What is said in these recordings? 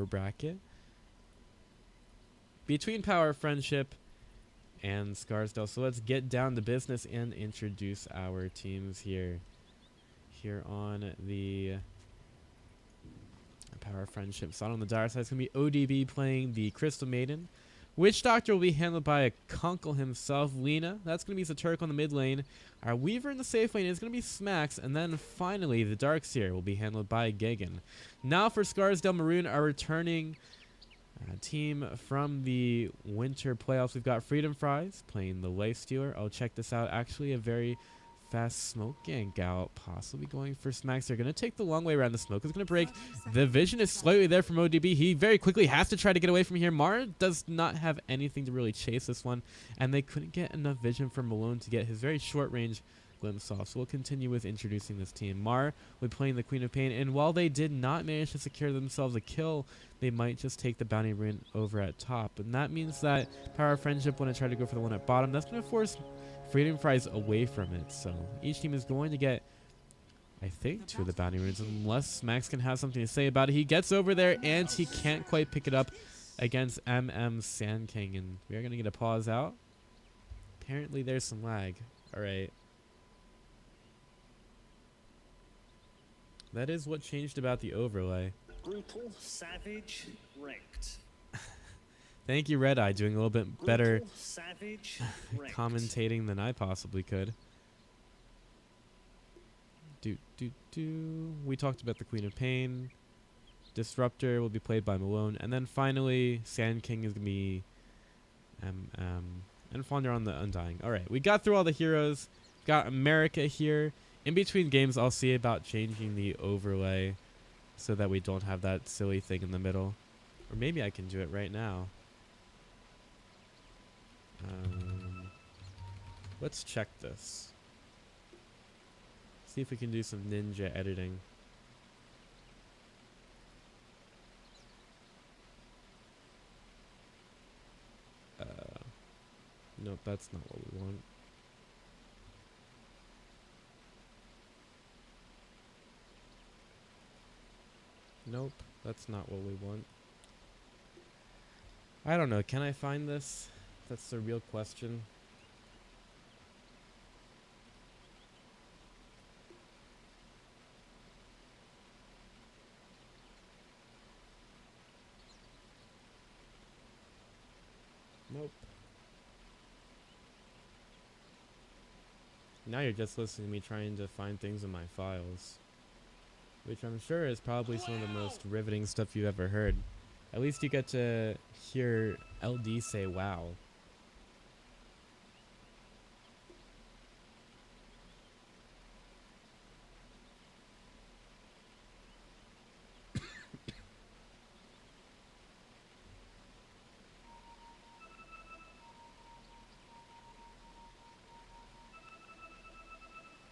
bracket between Power Friendship and Scarsdale. So let's get down to business and introduce our teams here on the Power Friendship side. On the dire side, it's going to be ODB playing the Crystal Maiden. Witch Doctor will be handled by a Kunkel himself, Lena. That's going to be Zaturk on the mid lane. Our Weaver in the safe lane is going to be Smax. And then finally, the Darkseer will be handled by Gagan. Now for Scarsdale Maroon, our returning team from the winter playoffs. We've got Freedom Fries playing the Lifestealer. Oh, check this out. Actually, a very fast smoke gank out, possibly going for Smacks. They're going to take the long way around. The smoke is going to break. The vision is slightly there from ODB. He very quickly has to try to get away from here. Mara does not have anything to really chase this one, and they couldn't get enough vision from Malone to get his very short range glimpse off. So we'll continue with introducing this team. Mar will be playing the Queen of Pain, and while they did not manage to secure themselves a kill, they might just take the bounty rune over at top. And that means that Power of Friendship want to try to go for the one at bottom. That's going to force Freedom Fries away from it. So each team is going to get, I think, 2 of the bounty runes, unless Max can have something to say about it. He gets over there, and he can't quite pick it up against Sand King. And we are going to get a pause out. Apparently there's some lag. All right. That is what changed about the overlay. Brutal, savage, wrecked. Thank you, Red Eye, doing a little bit better savage, commentating than I possibly could. We talked about the Queen of Pain. Disruptor will be played by Malone. And then finally, Sand King is going to be and Fonder on the Undying. All right, we got through all the heroes. Got America here. In between games, I'll see about changing the overlay so that we don't have that silly thing in the middle. Or maybe I can do it right now. Let's check this. See if we can do some ninja editing. Nope, that's not what we want. Nope, that's not what we want. I don't know, can I find this? That's the real question. Nope. Now you're just listening to me trying to find things in my files. Which I'm sure is probably some of the most riveting stuff you've ever heard. At least you get to hear LD say wow.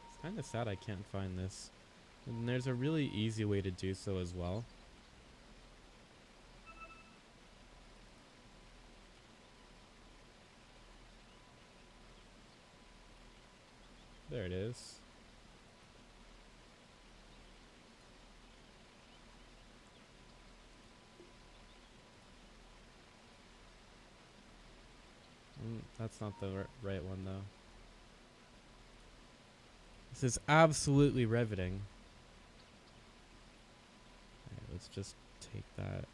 It's kind of sad I can't find this. And there's a really easy way to do so as well. There it is. That's not the right one though. This is absolutely riveting. Alright, let's just take that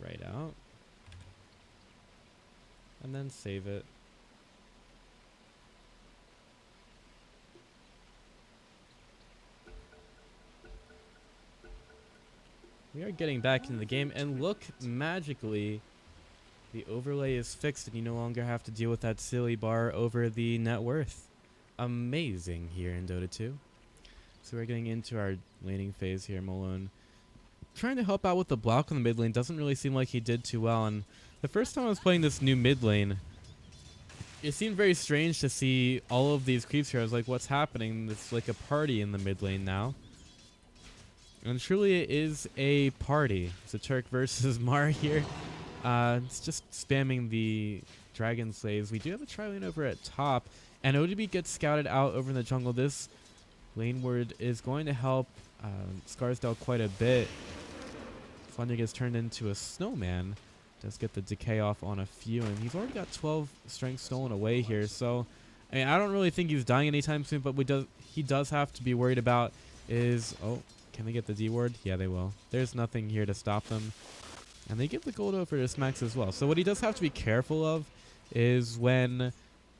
right out. And then save it. We are getting back into the game, and look, magically, the overlay is fixed and you no longer have to deal with that silly bar over the net worth. Amazing here in Dota 2. So we're getting into our laning phase here. Malone trying to help out with the block on the mid lane. Doesn't really seem like he did too well. And the first time I was playing this new mid lane, it seemed very strange to see all of these creeps here. I was like, what's happening? It's like a party in the mid lane now. And truly it is a party. It's a Turk versus Mar here. It's just spamming the Dragon Slaves. We do have a tri-lane over at top. And ODB gets scouted out over in the jungle. This lane ward is going to help Scarsdale quite a bit. Flander gets turned into a snowman. Does get the decay off on a few, and he's already got 12 strength stolen away here. So, I mean, I don't really think he's dying anytime soon, but he does have to be worried about is, oh, can they get the D ward? Yeah, they will. There's nothing here to stop them. And they give the gold over to Smacks as well. So what he does have to be careful of is when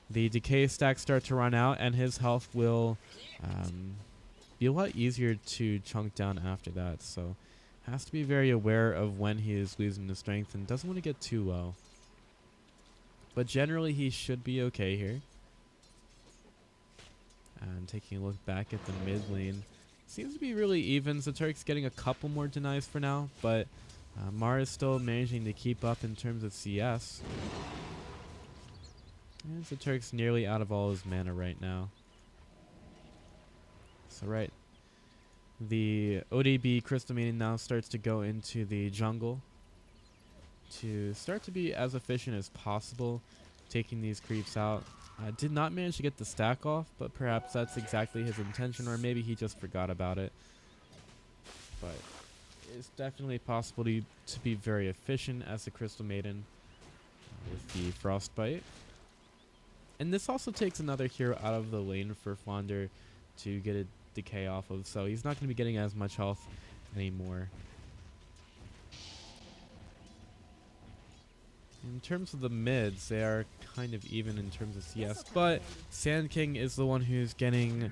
the decay stacks start to run out, and his health will be a lot easier to chunk down after that. So has to be very aware of when he is losing the strength and doesn't want to get too low. But generally he should be okay here. And taking a look back at the mid lane, seems to be really even. So Turk's getting a couple more denies for now, but Mar is still managing to keep up in terms of CS. And so Turk's nearly out of all his mana right now. So right, the ODB Crystal Maiden now starts to go into the jungle to start to be as efficient as possible, taking these creeps out. Did not manage to get the stack off, but perhaps that's exactly his intention, or maybe he just forgot about it. But it's definitely possible to be very efficient as the Crystal Maiden with the Frostbite. And this also takes another hero out of the lane for Flander to get a decay off of, so he's not going to be getting as much health anymore. In terms of the mids, they are kind of even in terms of CS, but Sand King is the one who's getting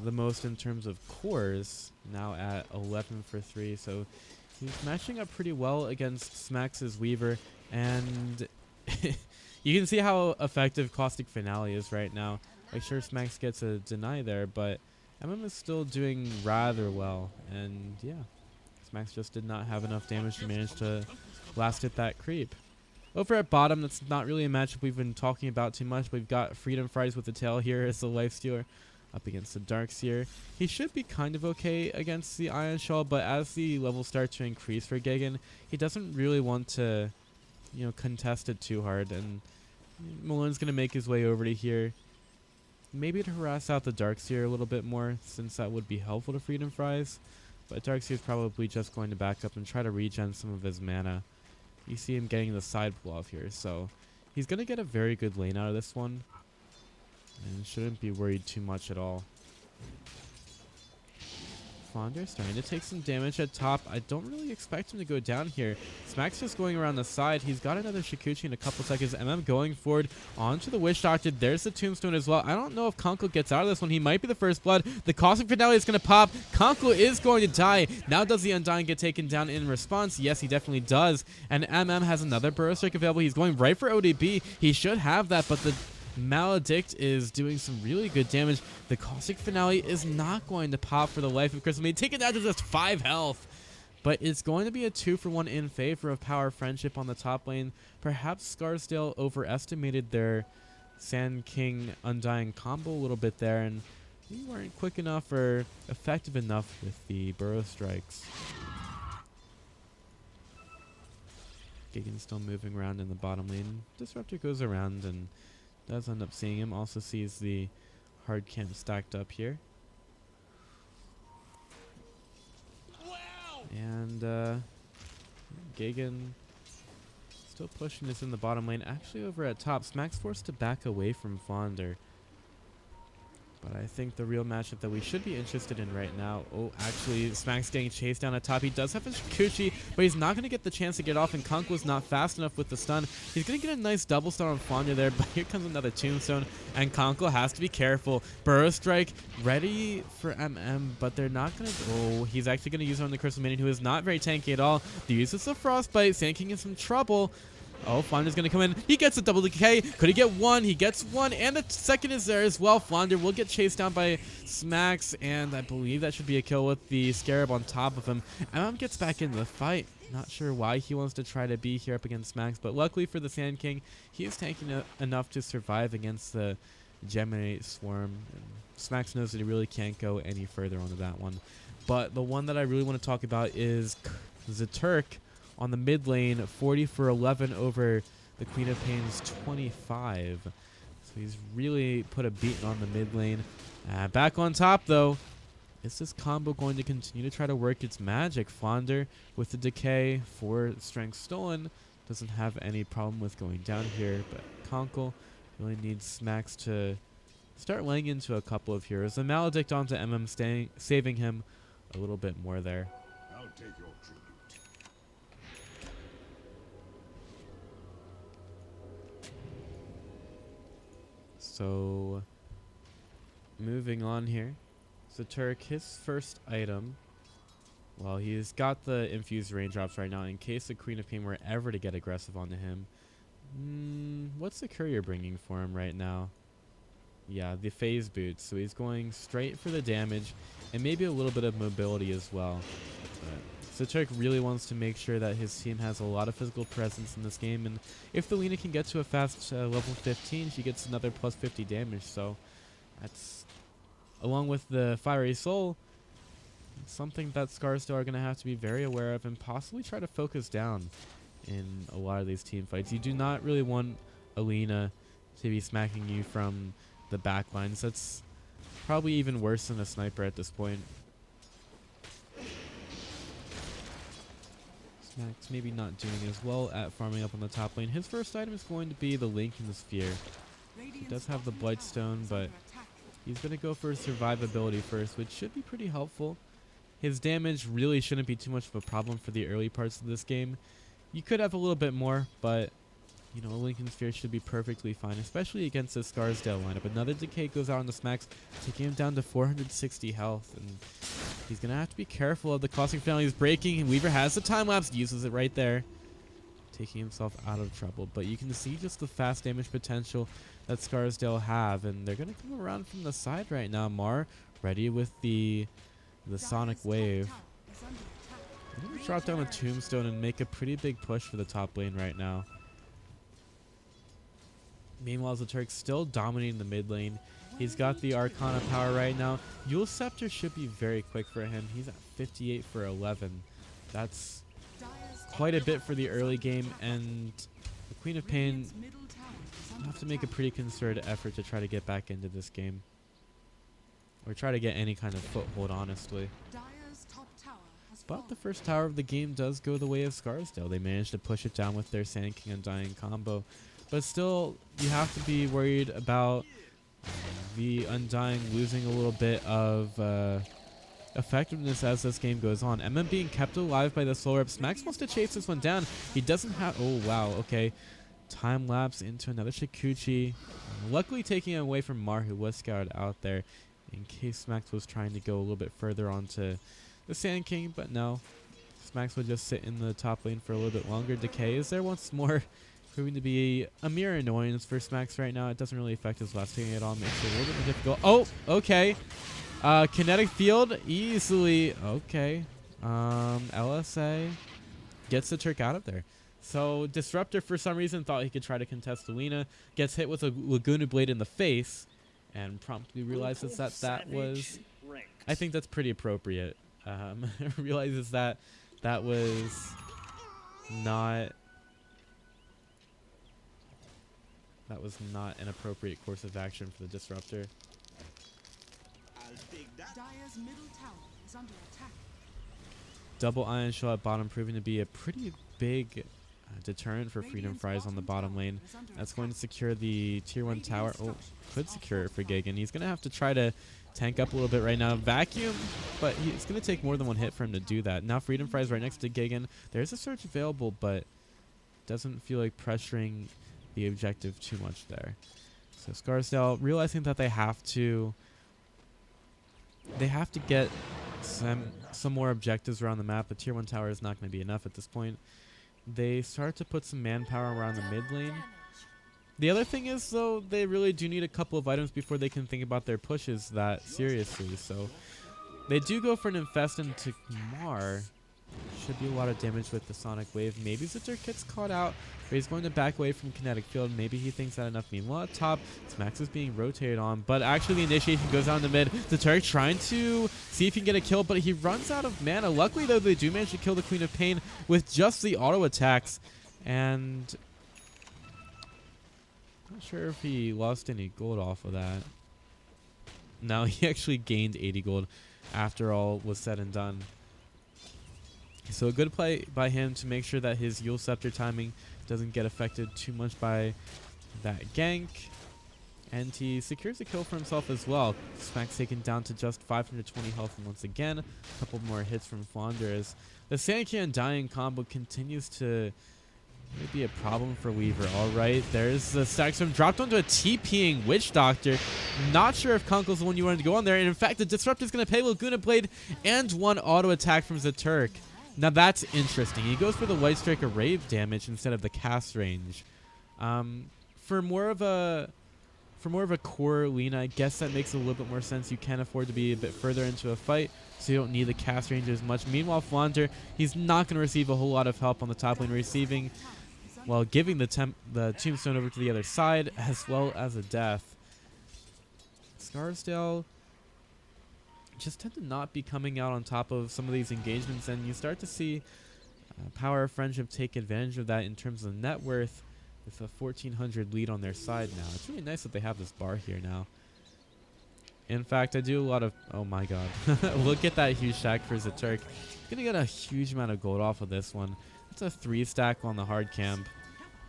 the most in terms of cores, now at 11 for 3, so he's matching up pretty well against Smax's Weaver, and you can see how effective Caustic Finale is right now. Like, sure, Smax gets a deny there, but MM is still doing rather well, and yeah, Smax just did not have enough damage to manage to last hit that creep. Over at bottom, that's not really a matchup we've been talking about too much. We've got Freedom Fries with the tail here as the Lifestealer up against the Darkseer. He should be kind of okay against the Ion Shawl, but as the levels start to increase for Gagan, he doesn't really want to, you know, contest it too hard, and Malone's going to make his way over to here. Maybe to harass out the Darkseer a little bit more, since that would be helpful to Freedom Fries. But Darkseer's probably just going to back up and try to regen some of his mana. You see him getting the side pull off here, so he's going to get a very good lane out of this one. And shouldn't be worried too much at all. Flander starting to take some damage at top. I don't really expect him to go down here. Smack's just going around the side. He's got another Shikuchi in a couple seconds. MM going forward onto the Witch Doctor. There's the Tombstone as well. I don't know if Konko gets out of this one. He might be the first blood. The Caustic Finale is going to pop. Konko is going to die. Now does the Undying get taken down in response? Yes, he definitely does. And MM has another Burrow Strike available. He's going right for ODB. He should have that, but the Maledict is doing some really good damage. The Caustic Finale is not going to pop for the life of Crystal Maiden. Take it down to just 5 health. But it's going to be a 2-for-1 in favor of Power Friendship on the top lane. Perhaps Scarsdale overestimated their Sand King Undying combo a little bit there, and we weren't quick enough or effective enough with the Burrow Strikes. Gagan's still moving around in the bottom lane. Disruptor goes around and does end up seeing him. Also sees the hard camp stacked up here. Wow. And Gagan still pushing this in the bottom lane. Actually over at top, Smack's forced to back away from Flander. But I think the real matchup that we should be interested in right now... Oh, actually, Smack's getting chased down at top. He does have his Shikuchi, but he's not going to get the chance to get off, and Konk was not fast enough with the stun. He's going to get a nice double stun on Flander there, but here comes another Tombstone, and Konko has to be careful. Burrow Strike ready for MM, but they're not going to... Oh, he's actually going to use it on the Crystal Maiden, who is not very tanky at all. The use of the Frostbite, Sand King in some trouble. Oh, Flander's going to come in. He gets a double decay. Could he get one? He gets one, and the second is there as well. Flander will get chased down by Smax, and I believe that should be a kill with the Scarab on top of him. MM gets back into the fight. Not sure why he wants to try to be here up against Smax, but luckily for the Sand King, he is tanking enough to survive against the Geminate Swarm. And Smax knows that he really can't go any further onto that one. But the one that I really want to talk about is the Turk on the mid lane, 40 for 11 over the Queen of Pain's 25. So he's really put a beating on the mid lane. Back on top, though, Is this combo going to continue to try to work its magic? Flounder with the decay for strength stolen doesn't have any problem with going down here, but Conkle really needs Smacks to start laying into a couple of heroes. The Maledict onto MM saving him a little bit more there. I'll take your tribute. So, moving on here. So Turk, his first item, well, he's got the infused raindrops right now in case the Queen of Pain were ever to get aggressive onto him. What's the courier bringing for him right now? Yeah, the phase boots. So he's going straight for the damage and maybe a little bit of mobility as well. So Turk really wants to make sure that his team has a lot of physical presence in this game, and if the Lina can get to a fast level 15, she gets another plus 50 damage. So that's, along with the Fiery Soul, something that Scarsdale are going to have to be very aware of and possibly try to focus down in a lot of these team fights. You do not really want Alina to be smacking you from the back lines. That's probably even worse than a sniper at this point. Smack's maybe not doing as well at farming up on the top lane. His first item is going to be the Link in the Sphere. He does have the Blightstone, but he's going to go for survivability first, which should be pretty helpful. His damage really shouldn't be too much of a problem for the early parts of this game. You could have a little bit more, but you know, a Lincoln Sphere should be perfectly fine, especially against the Scarsdale lineup. Another decay goes out on the Smacks, taking him down to 460 health, and he's going to have to be careful of the Cosmic Finale. He's breaking, and Weaver has the time lapse, uses it right there, taking himself out of trouble. But you can see just the fast damage potential that Scarsdale have, and they're going to come around from the side right now. Mar ready with the Sonic Wave. I'm going to drop down a Tombstone and make a pretty big push for the top lane right now. Meanwhile, the Turk's still dominating the mid lane. He's got the Arcana power right now. Yule Scepter should be very quick for him. He's at 58 for 11. That's quite a bit for the early game, and the Queen of Pain will have to make a pretty concerted effort to try to get back into this game. Or try to get any kind of foothold, honestly. But the first tower of the game does go the way of Scarsdale. They managed to push it down with their Sand King Undying combo. But still, you have to be worried about the Undying losing a little bit of effectiveness as this game goes on. MM being kept alive by the Soul Rep. Smacks wants to chase this one down. He doesn't have... Oh, wow. Okay. Time lapse into another Shikuchi. Luckily taking it away from Mar, who was scouted out there in case Smacks was trying to go a little bit further onto the Sand King. But no. Smacks would just sit in the top lane for a little bit longer. Decay is there once more. Proving to be a mere annoyance for Smacks right now. It doesn't really affect his last thing at all. Makes it a little bit more difficult. Oh, okay. Kinetic Field easily. Okay. LSA gets the Turk out of there. So Disruptor, for some reason, thought he could try to contest Alina. Gets hit with a Laguna Blade in the face. And promptly realizes that was... I think that's pretty appropriate. Realizes that was not... That was not an appropriate course of action for the Disruptor. Dire's middle tower is under attack. Double Ion Shell at bottom proving to be a pretty big deterrent for Freedom Fries on the bottom lane. That's going to secure the tier 1 tower. Oh, could secure it for Gigan. He's going to have to try to tank up a little bit right now. Vacuum, but it's going to take more than one hit for him to do that. Now Freedom Fries right next to Gigan. There's a search available, but doesn't feel like pressuring the objective too much there. So Scarsdale realizing that they have to get some more objectives around the map. The tier 1 tower is not going to be enough at this point. They start to put some manpower around the mid lane. The other thing is, though, they really do need a couple of items before they can think about their pushes that seriously. So they do go for an Infest into Mar. Should be a lot of damage with the Sonic Wave. Maybe Zitter gets caught out, but he's going to back away from Kinetic Field. Maybe he thinks that enough. Meanwhile, at top, Smax is being rotated on, but actually the initiation goes down the mid. Zitter trying to see if he can get a kill, but he runs out of mana. Luckily, though, they do manage to kill the Queen of Pain with just the auto attacks, and not sure if he lost any gold off of that. No, he actually gained 80 gold. after all was said and done. So a good play by him to make sure that his Yule Scepter timing doesn't get affected too much by that gank. And he secures a kill for himself as well. Smack's taken down to just 520 health once again. A couple more hits from Flounder as the Sand King Undying combo continues to be a problem for Weaver. Alright, there's the stack stone dropped onto a TPing Witch Doctor. Not sure if Kunkel's the one you wanted to go on there. And in fact, the Disrupt is going to pay Laguna Blade and one auto attack from Zaturk. Now that's interesting. He goes for the White Striker Rave damage instead of the cast range. For more of a core Lina, I guess that makes a little bit more sense. You can afford to be a bit further into a fight, so you don't need the cast range as much. Meanwhile, Flounder, he's not going to receive a whole lot of help on the top lane, receiving while giving the Tombstone over to the other side, as well as a death. Scarsdale just tend to not be coming out on top of some of these engagements, and you start to see Power of Friendship take advantage of that in terms of net worth, with a 1400 lead on their side now. It's really nice that they have this bar here now. In fact, I do a lot of... Oh my god. Look at that huge stack for Zaturk. Gonna get a huge amount of gold off of this one. It's a 3 stack on the hard camp.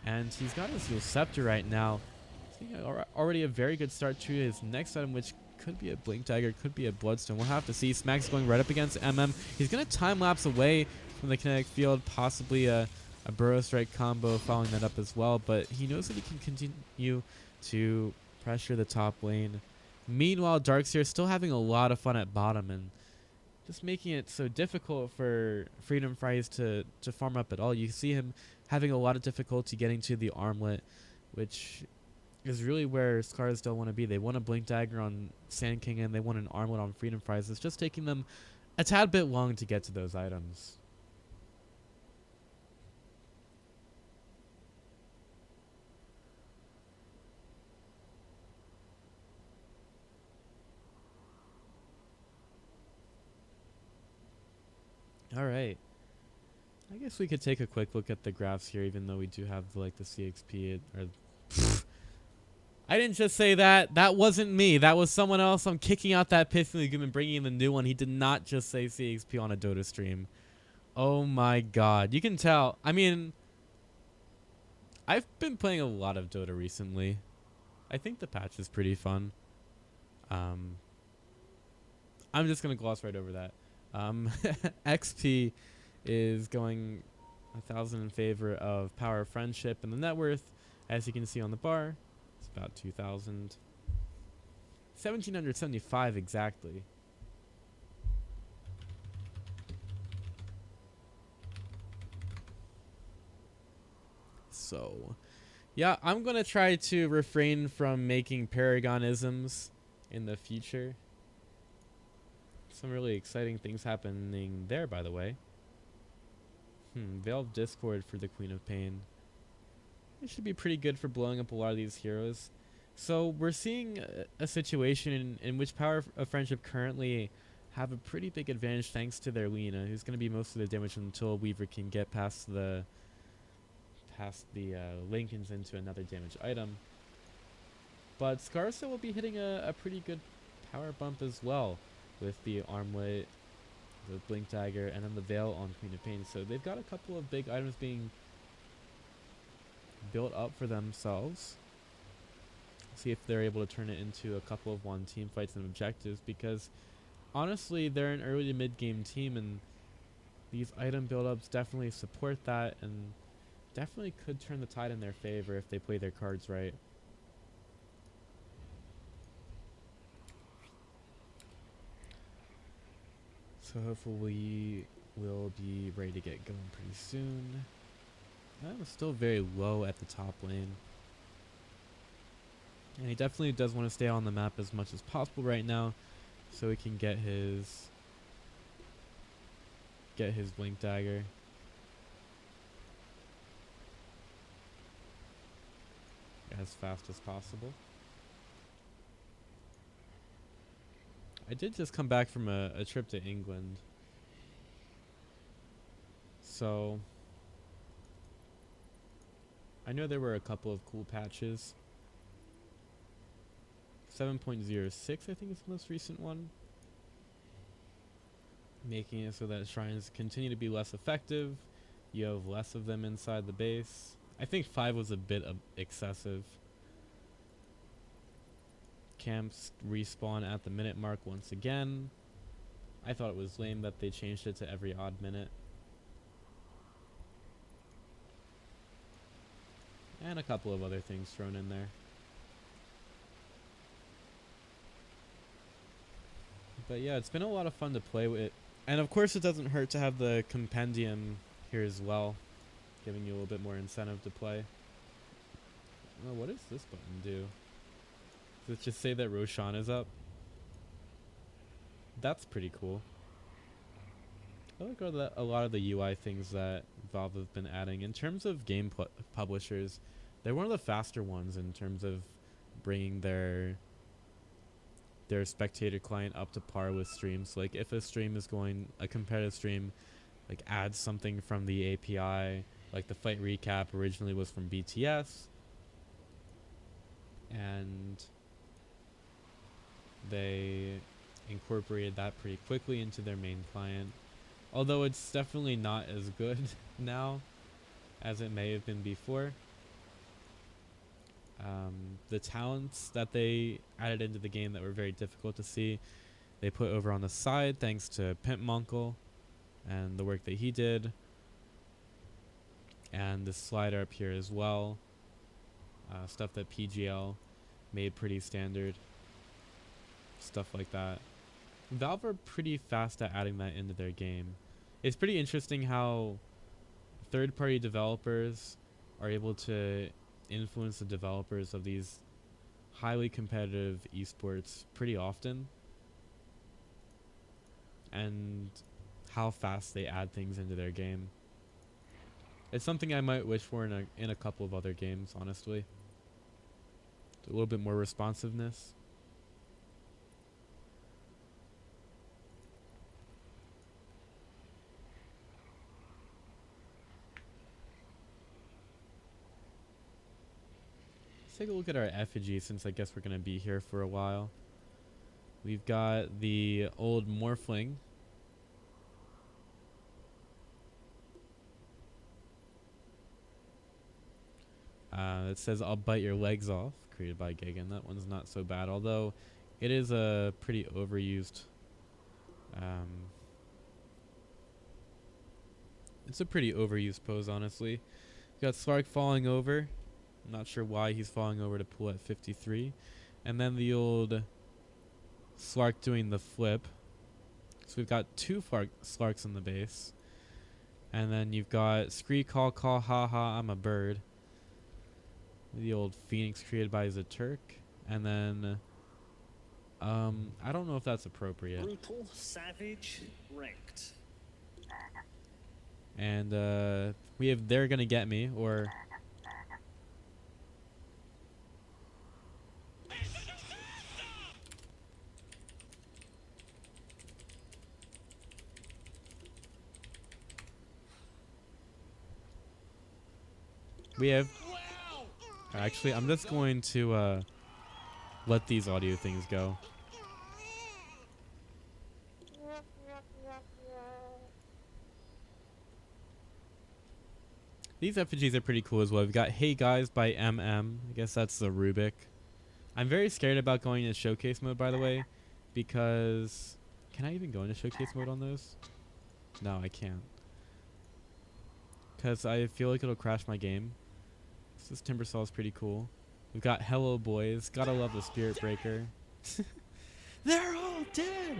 And he's got his Yule Scepter right now. Already a very good start to his next item, which could be a Blink Dagger, could be a Bloodstone. We'll have to see. Smack's going right up against MM. He's gonna time lapse away from the kinetic field, possibly a Burrow Strike combo following that up as well, but he knows that he can continue to pressure the top lane. Meanwhile, Darkseer still having a lot of fun at bottom and just making it so difficult for Freedom Fries to farm up at all. You see him having a lot of difficulty getting to the armlet, which is really where Scarsdale want to be. They want a Blink Dagger on Sand King and they want an armlet on Freedom Fries. It's just taking them a tad bit long to get to those items. All right. I guess we could take a quick look at the graphs here, even though we do have like the CXP. I didn't just say that. That wasn't me. That was someone else. I'm kicking out that Pithing Legume and bringing in the new one. He did not just say CXP on a Dota stream. Oh my god. You can tell. I mean, I've been playing a lot of Dota recently. I think the patch is pretty fun. I'm just going to gloss right over that. XP is going 1,000 in favor of Power of Friendship, and the net worth, as you can see on the bar, is about 2,000. 1,775 exactly. So, yeah, I'm going to try to refrain from making Paragonisms in the future. Some really exciting things happening there, by the way. Veil of Discord for the Queen of Pain. It should be pretty good for blowing up a lot of these heroes. So we're seeing a situation in which Power of Friendship currently have a pretty big advantage thanks to their Lina, who's going to be most of the damage until Weaver can get past the Lincolns into another damage item. But Scarsdale will be hitting a pretty good power bump as well, with the armlet, the Blink Dagger, and then the Veil on Queen of Pain. So they've got a couple of big items being built up for themselves. See if they're able to turn it into a couple of one team fights and objectives, because honestly they're an early to mid game team and these item build-ups definitely support that and definitely could turn the tide in their favor if they play their cards right. So hopefully we'll be ready to get going pretty soon. I'm still very low at the top lane. And he definitely does want to stay on the map as much as possible right now, so he can get his Blink Dagger. As fast as possible. I did just come back from a trip to England, so I know there were a couple of cool patches. 7.06 I think is the most recent one. making it so that shrines continue to be less effective. You have less of them inside the base. I think 5 was a bit excessive. Camps respawn at the minute mark once again. I thought it was lame that they changed it to every odd minute. And a couple of other things thrown in there. But yeah, it's been a lot of fun to play with. And of course it doesn't hurt to have the compendium here as well, giving you a little bit more incentive to play. Oh, what does this button do? Does it just say that Roshan is up? That's pretty cool. I like a lot of the UI things that Valve have been adding. In terms of game publishers, they're one of the faster ones in terms of bringing their spectator client up to par with streams. Like if a stream is going, a competitive stream, like adds something from the API, like the fight recap originally was from BTS, and they incorporated that pretty quickly into their main client. Although it's definitely not as good now as it may have been before. The talents that they added into the game that were very difficult to see, they put over on the side thanks to Pimp Monkle and the work that he did. And the slider up here as well. Stuff that PGL made pretty standard. Stuff like that. Valve are pretty fast at adding that into their game. It's pretty interesting how third-party developers are able to influence the developers of these highly competitive esports pretty often, and how fast they add things into their game. It's something I might wish for in a couple of other games, honestly. A little bit more responsiveness. Let's take a look at our effigy, since I guess we're going to be here for a while. We've got the old Morphling. It says, "I'll bite your legs off," created by Gagan. That one's not so bad, although it is a pretty overused... it's a pretty overused pose, honestly. Got Slark falling over. I'm not sure why he's falling over to pull at 53. And then the old Slark doing the flip. So we've got two Slarks in the base. And then you've got Scree Call Call Ha Ha I'm a Bird. The old Phoenix created by Zaturk. And then I don't know if that's appropriate. Brutal, savage, wrecked. And we have They're Gonna Get Me, or we have... Actually, I'm just going to let these audio things go. These effigies are pretty cool as well. We've got Hey Guys by MM. I guess that's the Rubik. I'm very scared about going into showcase mode, by the way, because... Can I even go into showcase mode on those? No, I can't. Because I feel like it'll crash my game. So this Timbersaw is pretty cool. We've got Hello Boys. Gotta love the Spirit Breaker. They're all dead!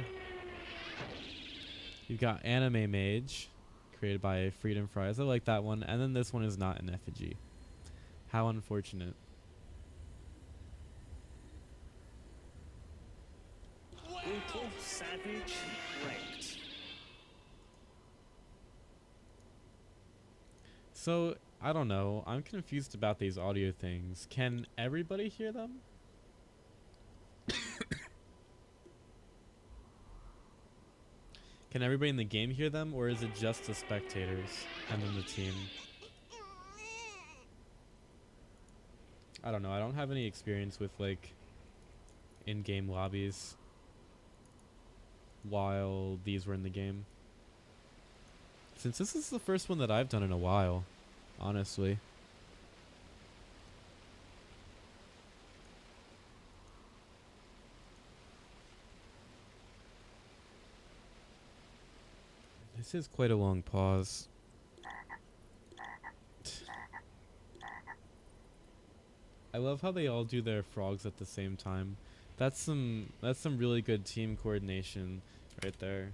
You've got Anime Mage, created by Freedom Fries. I like that one. And then this one is not an effigy. How unfortunate. Brutal, savage, wrecked. So, I don't know. I'm confused about these audio things. Can everybody hear them? Can everybody in the game hear them, or is it just the spectators and then the team? I don't know. I don't have any experience with, like, in-game lobbies while these were in the game. Since this is the first one that I've done in a while, honestly. This is quite a long pause. I love how they all do their frogs at the same time. That's some really good team coordination right there.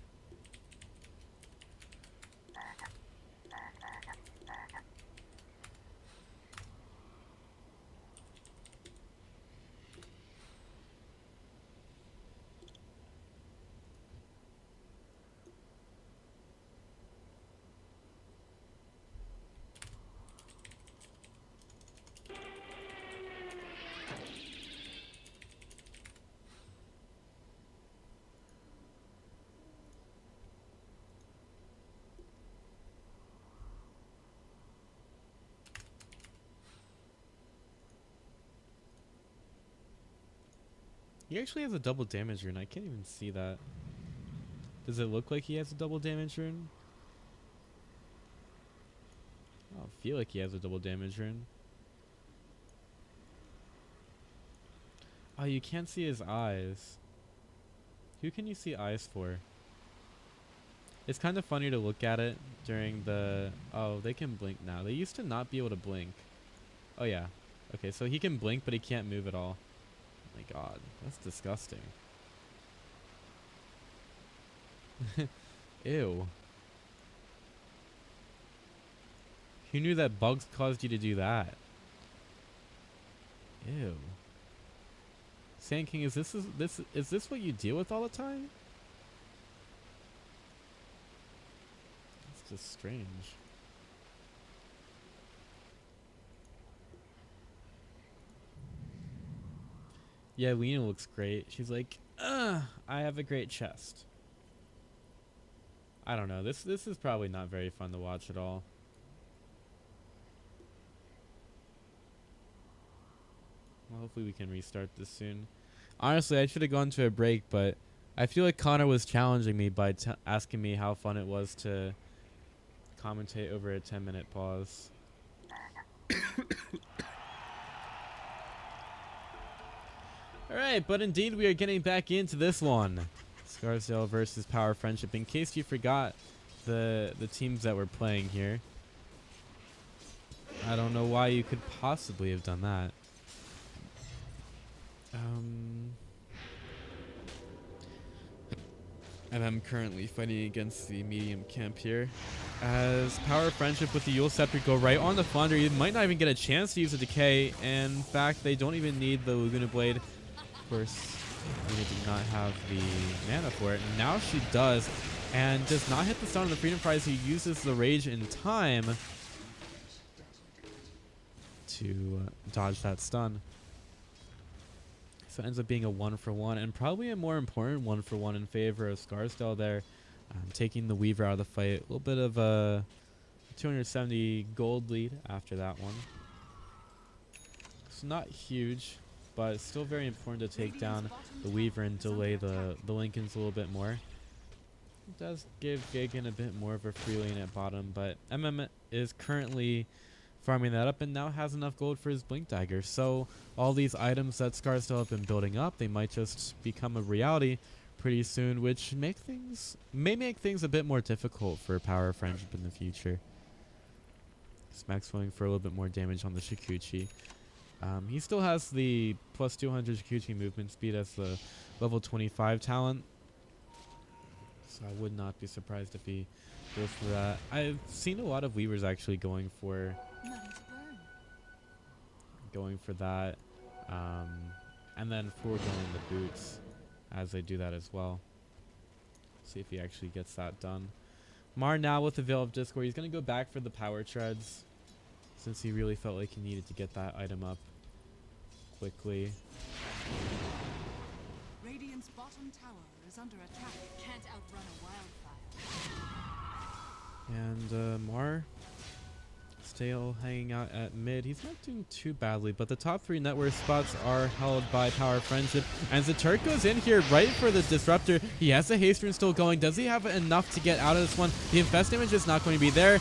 He actually has a double damage rune. I can't even see that. Does it look like he has a double damage rune? I don't feel like he has a double damage rune. Oh, you can't see his eyes. Who can you see eyes for? It's kind of funny to look at it during the... Oh, they can blink now. They used to not be able to blink. Oh, yeah. Okay, so he can blink, but he can't move at all. Oh my god, that's disgusting. Ew. Who knew that bugs caused you to do that? Ew. Sand King, is this what you deal with all the time? It's just strange. Yeah, Lena looks great. She's like, I have a great chest. I don't know. This is probably not very fun to watch at all. Well, hopefully we can restart this soon. Honestly, I should have gone to a break, but I feel like Connor was challenging me by asking me how fun it was to commentate over a 10-minute pause. Alright, but indeed we are getting back into this one. Scarsdale versus Power Friendship. In case you forgot the teams that we're playing here. I don't know why you could possibly have done that. And I'm currently fighting against the medium camp here. As Power Friendship with the Yule Scepter go right on the Flounder. You might not even get a chance to use a Decay. And in fact, they don't even need the Laguna Blade. Of course, Luna did not have the mana for it. And now she does. And does not hit the stun on the Freedom Prize. He uses the Rage in time to dodge that stun. So it ends up being a 1-for-1, and probably a more important 1-for-1 in favor of Scarsdale there. Taking the Weaver out of the fight. A little bit of a 270 gold lead after that one. It's not huge, but it's still very important to take down the Weaver and delay the Lincolns a little bit more. It does give Gagan a bit more of a free lane at bottom, but MM is currently farming that up and now has enough gold for his Blink Dagger. So all these items that Scarsdale have been building up, they might just become a reality pretty soon, which may make things a bit more difficult for Power Friendship in the future. Smack's going for a little bit more damage on the Shikuchi. He still has the plus 200 Shikuchi movement speed as the level 25 talent. So I would not be surprised if he goes for that. I've seen a lot of Weavers actually going for that, and then foregoing the boots as they do that as well. See if he actually gets that done. Mar now with the Veil of Discord. He's going to go back for the Power Treads since he really felt like he needed to get that item up quickly. Radiant's bottom tower is under attack. Can't outrun a wildfire. And Mar Scarsdale hanging out at mid. He's not doing too badly, but the top 3 net worth spots are held by Power Friendship. And Zaturk goes in here right for the Disruptor. He has the haste rune still going. Does he have enough to get out of this one? The Infest damage is not going to be there.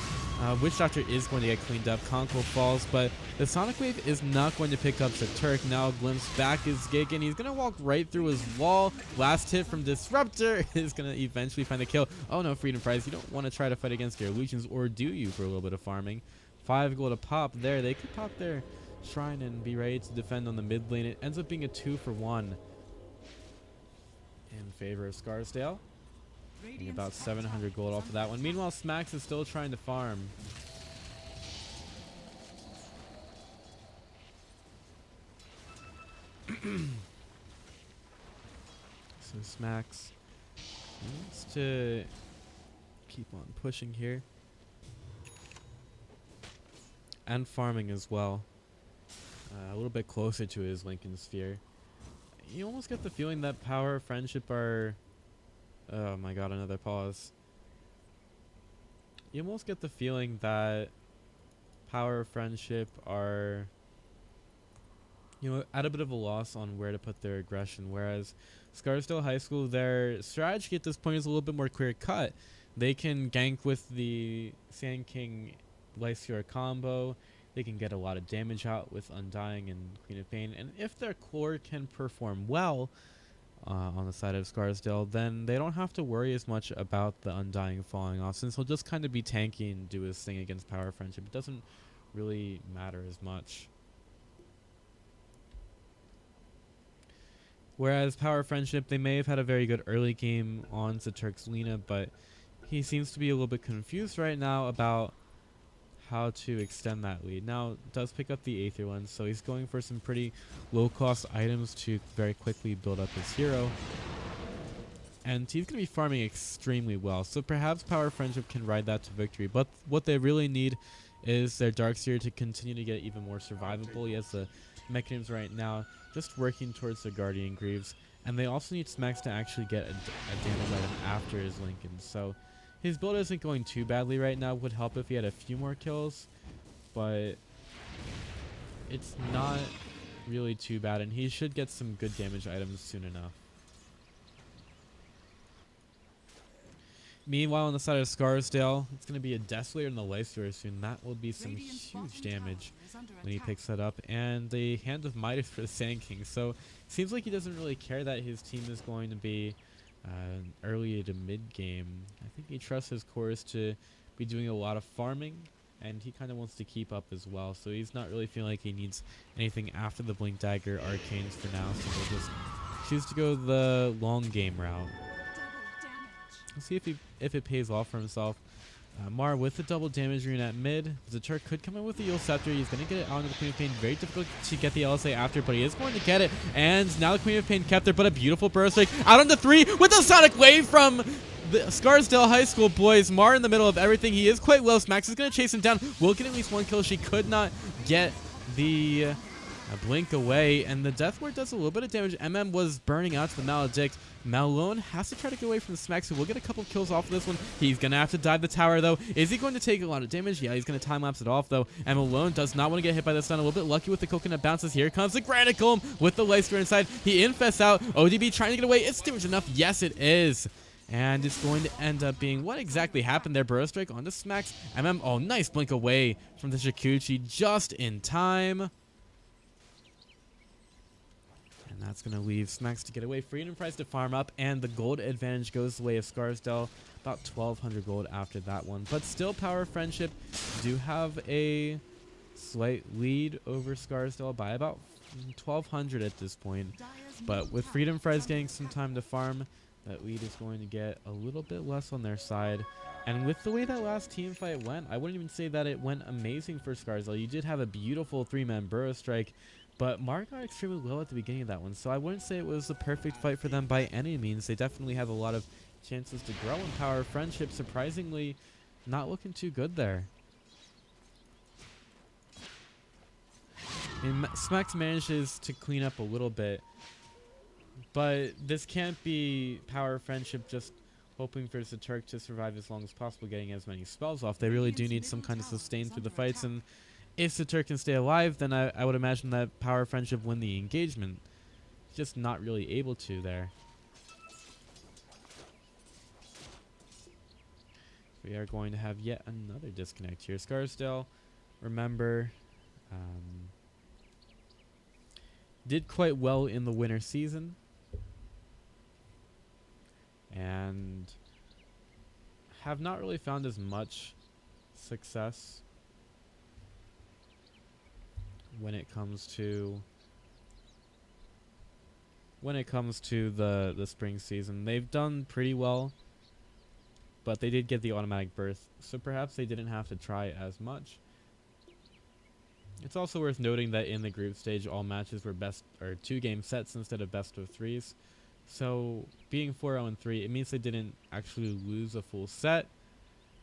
Witch Doctor is going to get cleaned up. Conkle falls, but the Sonic Wave is not going to pick up Zaturk. Now Glimpse back is gigging. He's going to walk right through his wall. Last hit from Disruptor is going to eventually find the kill. Oh no, Freedom Prize. You don't want to try to fight against your illusions, or do you, for a little bit of farming? 5 gold to pop there. They could pop their shrine and be ready to defend on the mid lane. It ends up being a 2-for-1 in favor of Scarsdale. Getting about 700 gold off of that one. Meanwhile, Smax is still trying to farm. So Smax needs to keep on pushing here. And farming as well. A little bit closer to his Lincoln Sphere. You almost get the feeling that Power, Friendship are... Oh my god, another pause. You almost get the feeling that Power, Friendship are, you know, at a bit of a loss on where to put their aggression, whereas Scarsdale High School, their strategy at this point is a little bit more clear cut. They can gank with the Sand King Lycior combo. They can get a lot of damage out with Undying and Queen of Pain, and if their core can perform well on the side of Scarsdale, then they don't have to worry as much about the Undying falling off, since he'll just kind of be tanky and do his thing against Power Friendship. It doesn't really matter as much. Whereas Power Friendship, they may have had a very good early game on Zaturk's Lina, but he seems to be a little bit confused right now about how to extend that lead. Now, does pick up the Aether Lens, so he's going for some pretty low-cost items to very quickly build up his hero. And he's going to be farming extremely well, so perhaps Power Friendship can ride that to victory. But what they really need is their Darkseer to continue to get even more survivable. He has the mechanisms right now just working towards the Guardian Greaves. And they also need Smax to actually get a damage item after his Lincoln. So his build isn't going too badly right now. Would help if he had a few more kills, but it's not really too bad, and he should get some good damage items soon enough. Meanwhile, on the side of Scarsdale, it's going to be a Desolator and the Lycior soon. That will be some huge damage when he picks that up. And the Hand of Midas for the Sand King. So, it seems like he doesn't really care that his team is going to be early to mid game. I think he trusts his cores to be doing a lot of farming, and he kind of wants to keep up as well. So he's not really feeling like he needs anything after the Blink Dagger Arcanes for now. So he'll just choose to go the long game route. Let's see if it pays off for himself. Mar with the double damage rune at mid. Zaturk could come in with the Eul Scepter. He's going to get it out into the Queen of Pain. Very difficult to get the LSA after, but he is going to get it. And now the Queen of Pain kept there, but a beautiful burst strike out onto 3 with a Sonic Wave from the Scarsdale High School boys. Mar in the middle of everything. He is quite low. Max is going to chase him down. Will get at least 1 kill. She could not get the blink away, and the Death Ward does a little bit of damage. MM was burning out to the Maledict. Malone has to try to get away from the Smax, who will get a couple kills off of this one. He's going to have to dive the tower, though. Is he going to take a lot of damage? Yeah, he's going to time-lapse it off, though. And Malone does not want to get hit by the stun. A little bit lucky with the coconut bounces. Here comes the Granite Golem with the Lycior inside. He infests out. ODB trying to get away. It's damage enough. Yes, it is. And it's going to end up being what exactly happened there. Burrow Strike onto Smax. MM, oh, nice blink away from the Shikuchi just in time. And that's going to leave Smax to get away. Freedom Prize to farm up, and the gold advantage goes the way of Scarsdale. About 1,200 gold after that one. But still, Power Friendship do have a slight lead over Scarsdale by about 1,200 at this point. But with Freedom Prize getting some time to farm, that lead is going to get a little bit less on their side. And with the way that last team fight went, I wouldn't even say that it went amazing for Scarsdale. You did have a beautiful 3-man Burrow Strike, but Mark got extremely low at the beginning of that one, so I wouldn't say it was the perfect fight for them by any means. They definitely have a lot of chances to grow in Power Friendship. Surprisingly, not looking too good there. And Smax manages to clean up a little bit, but this can't be Power Friendship just hoping for Zaturk to survive as long as possible, getting as many spells off. They really do need some kind of sustain through the fights, and if Zaturk can stay alive, then I would imagine that Power Friendship win the engagement. Just not really able to there. We are going to have yet another disconnect here. Scarsdale, remember, did quite well in the winter season, and have not really found as much success when it comes to the spring season. They've done pretty well, but they did get the automatic berth, so perhaps they didn't have to try as much. It's also worth noting that in the group stage, all matches were 2-game sets instead of best of 3s. So being 4-0-3, it means they didn't actually lose a full set,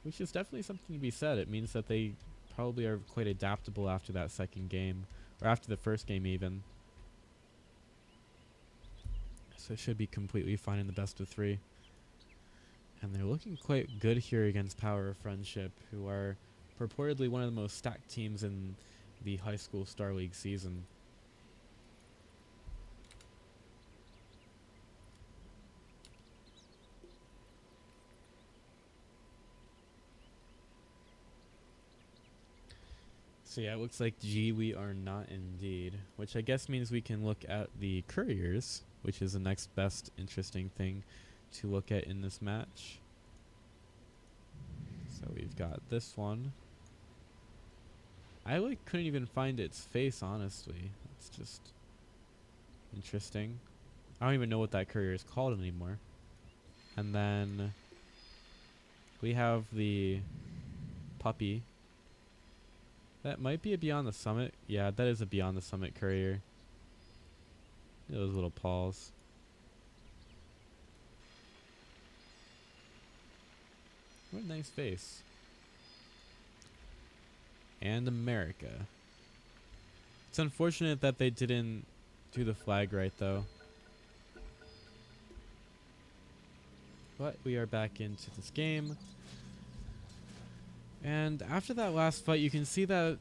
which is definitely something to be said. It means that they probably are quite adaptable after that second game, or after the first game even. So it should be completely fine in the best of 3. And they're looking quite good here against Power of Friendship, who are purportedly one of the most stacked teams in the high school Star League season. So yeah, it looks like G we are not indeed, which I guess means we can look at the couriers, which is the next best interesting thing to look at in this match. So we've got this one. I couldn't even find its face, honestly. It's just interesting. I don't even know what that courier is called anymore. And then we have the puppy. That might be a Beyond the Summit. Yeah, that is a Beyond the Summit courier. Look at those little paws. What a nice face. And America. It's unfortunate that they didn't do the flag right, though. But we are back into this game. And after that last fight, you can see that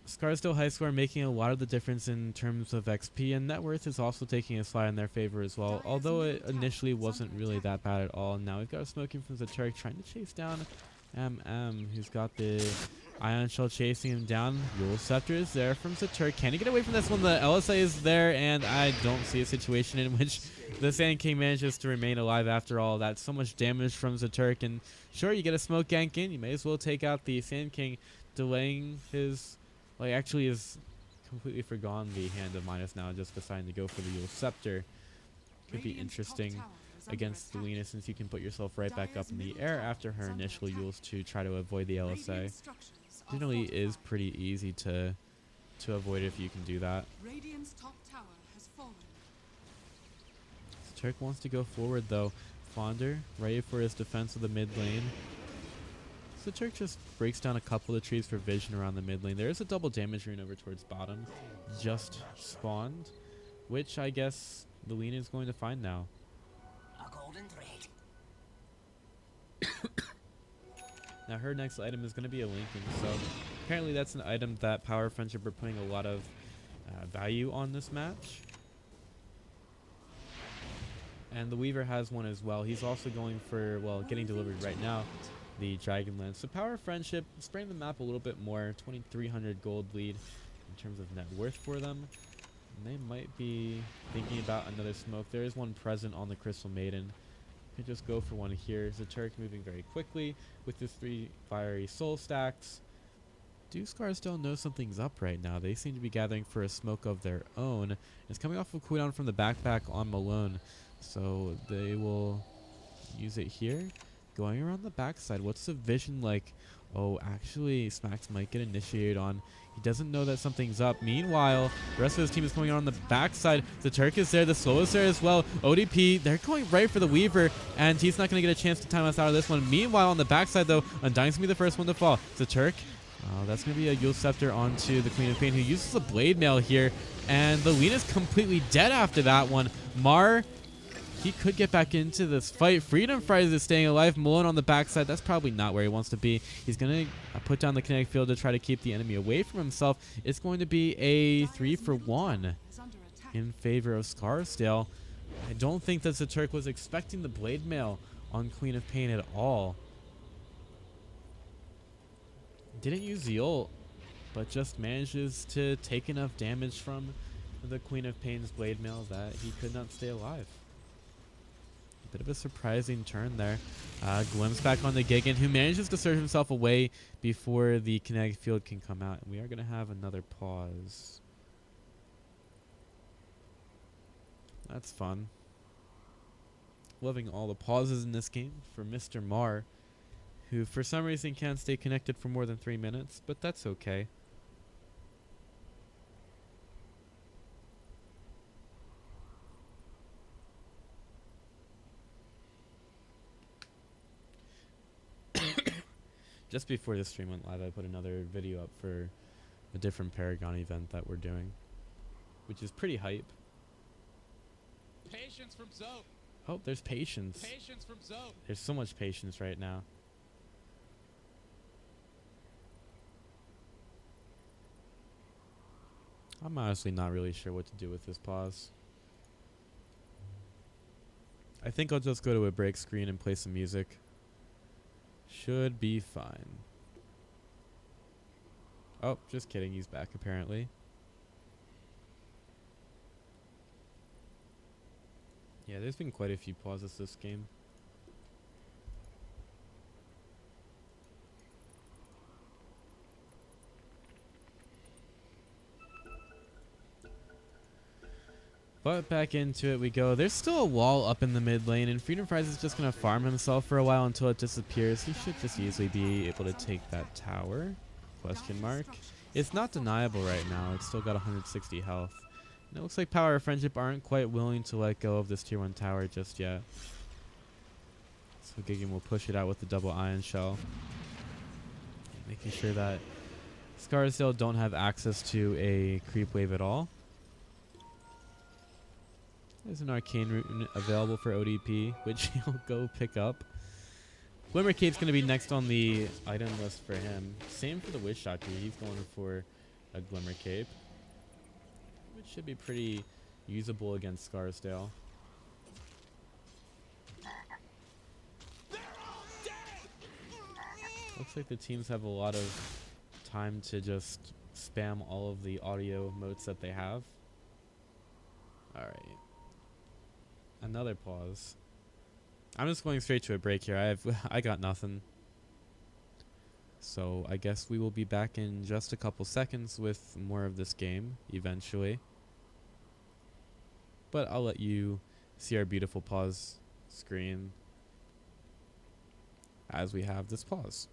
Scarsdale High School are making a lot of the difference in terms of XP, and net worth is also taking a slide in their favor as well, although it initially wasn't really that bad at all. Now we've got a smoking from Zaturk trying to chase down who's got the Ion Shell chasing him down. Yule Scepter is there from Zaturk. Can he get away from this one? The LSA is there, and I don't see a situation in which the Sand King manages to remain alive after all. That's so much damage from Zaturk, and sure, you get a smoke gank in. You may as well take out the Sand King, delaying his... actually is completely forgone the Hand of Midas now, just deciding to go for the Yule Scepter. Could be interesting against Lena, since you can put yourself right back up in the air after her initial Yules to try to avoid the LSA. Generally is pretty easy to avoid if you can do that. Radiant's top tower has fallen. Turk wants to go forward though. Fonder ready for his defense of the mid lane. So Turk just breaks down a couple of trees for vision around the mid lane. There is a double damage rune over towards bottom. Just spawned, which I guess the Lena is going to find now. A golden thread. Now her next item is going to be a Lincoln, so apparently that's an item that Power Friendship are putting a lot of value on this match. And the Weaver has one as well. He's also going for, well, getting delivered right now, the Dragonlance. So Power Friendship, spraying the map a little bit more, 2,300 gold lead in terms of net worth for them. And they might be thinking about another smoke. There is one present on the Crystal Maiden. Could just go for one here. Zaturk moving very quickly with his 3 fiery soul stacks. Do Scarsdale know something's up right now? They seem to be gathering for a smoke of their own. It's coming off of cooldown from the backpack on Malone. So they will use it here. Going around the backside, what's the vision like? Oh, actually, Smacks might get initiated on. He doesn't know that something's up. Meanwhile, the rest of his team is coming on the backside. The Turk is there. The Slow is there as well. ODP, they're going right for the Weaver, and he's not going to get a chance to time us out of this one. Meanwhile, on the backside, though, Undying's going to be the first one to fall. The Turk, that's going to be a Yule Scepter onto the Queen of Pain, who uses a Blade Mail here, and the Lena's completely dead after that one. Mar he could get back into this fight. Freedom Fries is staying alive. Malone on the backside. That's probably not where he wants to be. He's going to put down the kinetic field to try to keep the enemy away from himself. It's going to be a 3-for-1 Is under attack. in favor of Scarsdale. I don't think that the Turk was expecting the blade mail on Queen of Pain at all. Didn't use the ult, but just manages to take enough damage from the Queen of Pain's blade mail that he could not stay alive. A bit of a surprising turn there. Glimpse back on the Gigan, who manages to surge himself away before the kinetic field can come out. And we are going to have another pause. That's fun. Loving all the pauses in this game for Mr. Mar, who for some reason can't stay connected for more than 3 minutes, but that's okay. Just before this stream went live, I put another video up for a different Paragon event that we're doing, which is pretty hype. Patience from Zoe. Oh, there's patience. Patience from Zoe. There's so much patience right now. I'm honestly not really sure what to do with this pause. I think I'll just go to a break screen and play some music. Should be fine. Oh, just kidding. He's back apparently. Yeah, there's been quite a few pauses this game. But back into it we go. There's still a wall up in the mid lane, and Freedom Fries is just going to farm himself for a while until it disappears. He should just easily be able to take that tower. Question mark. It's not deniable right now. It's still got 160 health. And it looks like Power of Friendship aren't quite willing to let go of this tier 1 tower just yet. So Gigan will push it out with the double ion shell, making sure that Scarsdale don't have access to a creep wave at all. There's an arcane root available for ODP, which he'll go pick up. Glimmer Cape's going to be next on the item list for him. Same for the Witch Doctor. He's going for a Glimmer Cape, which should be pretty usable against Scarsdale. Looks like the teams have a lot of time to just spam all of the audio motes that they have. Alright. Another pause. I'm just going straight to a break here. I got nothing. So I guess we will be back in just a couple seconds with more of this game eventually. But I'll let you see our beautiful pause screen as we have this pause.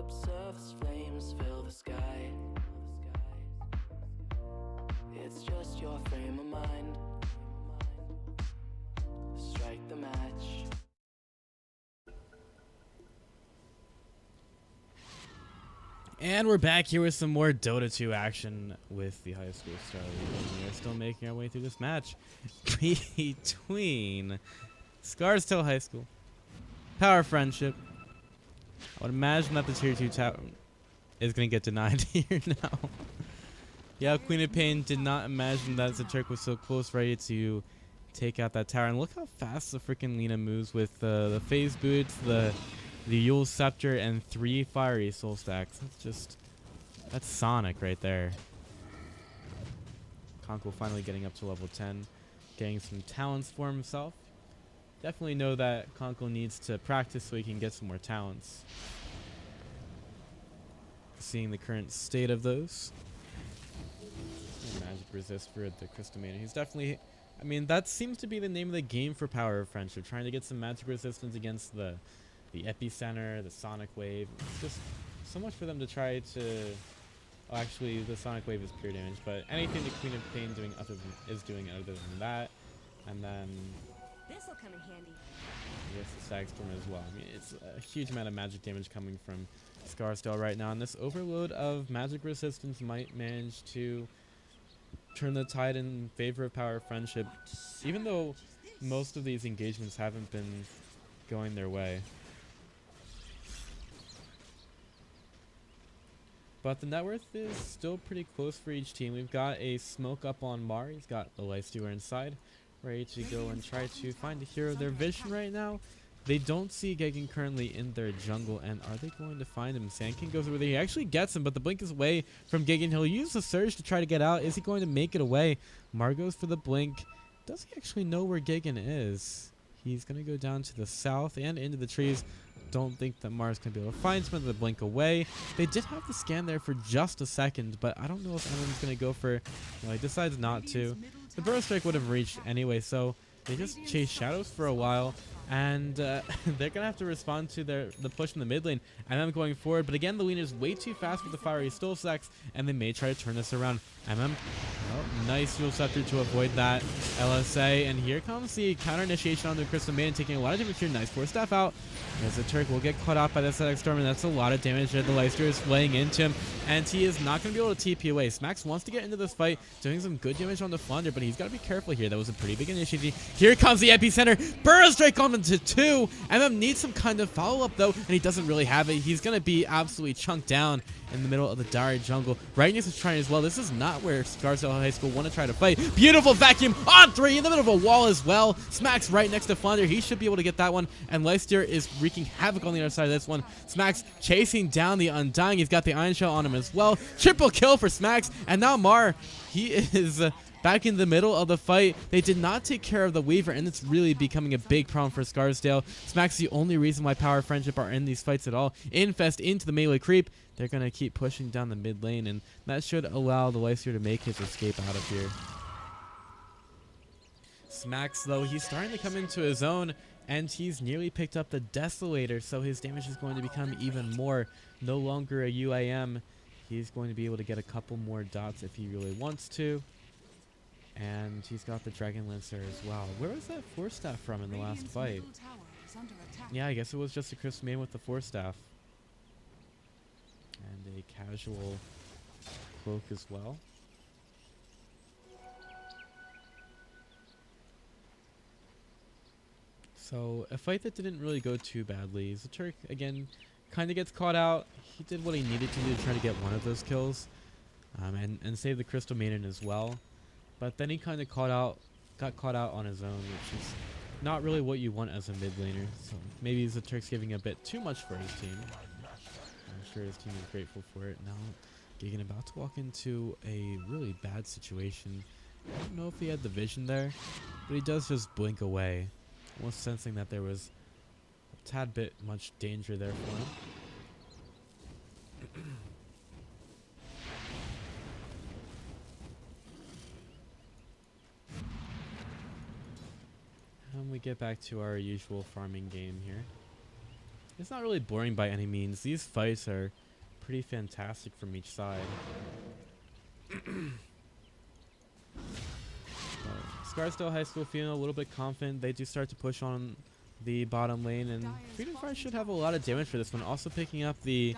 Subsurface flames fill the sky. It's just your frame of mind. Strike the match. And we're back here with some more Dota 2 action with the high school star league. We are still making our way through this match between Scarsdale High School, Power Friendship. I would imagine that the tier 2 town is going to get denied here now. Yeah, Queen of Pain did not imagine that Zaturk was so close, ready to take out that tower. And look how fast the freaking Lina moves with the phase boots, the Yule Scepter, and 3 fiery soul stacks. That's Sonic right there. Konko finally getting up to level 10, getting some talents for himself. Definitely know that Konko needs to practice so he can get some more talents. Seeing the current state of those. And magic resist for the Crystal Maiden. He's definitely, I mean, that seems to be the name of the game for Power of Friendship. Trying to get some magic resistance against the Epicenter, the Sonic Wave. It's just so much for them to try to. Oh, actually, the Sonic Wave is pure damage, but anything the Queen of Pain is doing other than that, and then This'll come in handy. I guess the Stag Storm as well. I mean, it's a huge amount of magic damage coming from Scarsdale right now, and this overload of magic resistance might manage to turn the tide in favor of Power of Friendship, even though most of these engagements haven't been going their way. But the net worth is still pretty close for each team. We've got a smoke up on Mar. He's got the Lifestealer inside, ready to go and try to find a hero of their vision right now. They don't see Gegen currently in their jungle, and are they going to find him? Sand King goes over there. He actually gets him, but the blink is away from Gegen. He'll use the surge to try to get out. Is he going to make it away? Mar goes for the blink. Does he actually know where Gegen is? He's going to go down to the south and into the trees. Don't think that Mar's going to be able to find him. The blink away. They did have the scan there for just a second, but I don't know if anyone's going to go for. No, he decides not to. The burrow strike would have reached anyway, so they just chase shadows for a while, and they're gonna have to respond to the push in the mid lane, and then going forward. But again, the Lina is way too fast with the fiery stole stacks, and they may try to turn this around. Oh, nice Yule Scepter to avoid that LSA, and here comes the counter initiation on the Crystal Maiden, taking a lot of damage here. Nice force staff out, as the Turk will get caught off by the Static Storm, and that's a lot of damage there. The Leicester is laying into him, and he is not going to be able to TP away. Smax wants to get into this fight, doing some good damage on the Flunder, but he's got to be careful here. That was a pretty big initiative. Here comes the Epicenter. Burrow Strike on into 2. MM needs some kind of follow-up, though, and he doesn't really have it. He's going to be absolutely chunked down in the middle of the dire jungle. Right next to Shrine as well. This is not where Scarsdale High School want to try to fight. Beautiful vacuum on 3 in the middle of a wall as well. Smacks right next to Flounder. He should be able to get that one. And Leicester is wreaking havoc on the other side of this one. Smacks chasing down the Undying. He's got the Iron Shell on him as well. Triple kill for Smacks. And now Mar, he is back in the middle of the fight. They did not take care of the Weaver, and it's really becoming a big problem for Scarsdale. Smacks the only reason why Power Friendship are in these fights at all. Infest into the melee creep. They're going to keep pushing down the mid lane, and that should allow the Leicester to make his escape out of here. Smacks, though, he's starting to come into his own, and he's nearly picked up the Desolator, so his damage is going to become even more. No longer a UAM. He's going to be able to get a couple more dots if he really wants to. And he's got the Dragon Lancer as well. Where was that Force Staff from in the last fight? Yeah, I guess it was just a Crystal Maiden with the Force Staff. And a casual cloak as well. So, a fight that didn't really go too badly. Zaturk, again, kind of gets caught out. He did what he needed to do to try to get one of those kills. And save the Crystal Maiden as well. But then he kind of got caught out on his own, which is not really what you want as a mid laner. So maybe Zaturk's giving a bit too much for his team. I'm sure his team is grateful for it. Now, Gegen about to walk into a really bad situation. I don't know if he had the vision there, but he does just blink away, almost sensing that there was a tad bit much danger there for him. And we get back to our usual farming game here. It's not really boring by any means. These fights are pretty fantastic from each side. Scarsdale High School feeling a little bit confident. They do start to push on the bottom lane, and Freedom Fire should have a lot of damage for this one. Also picking up the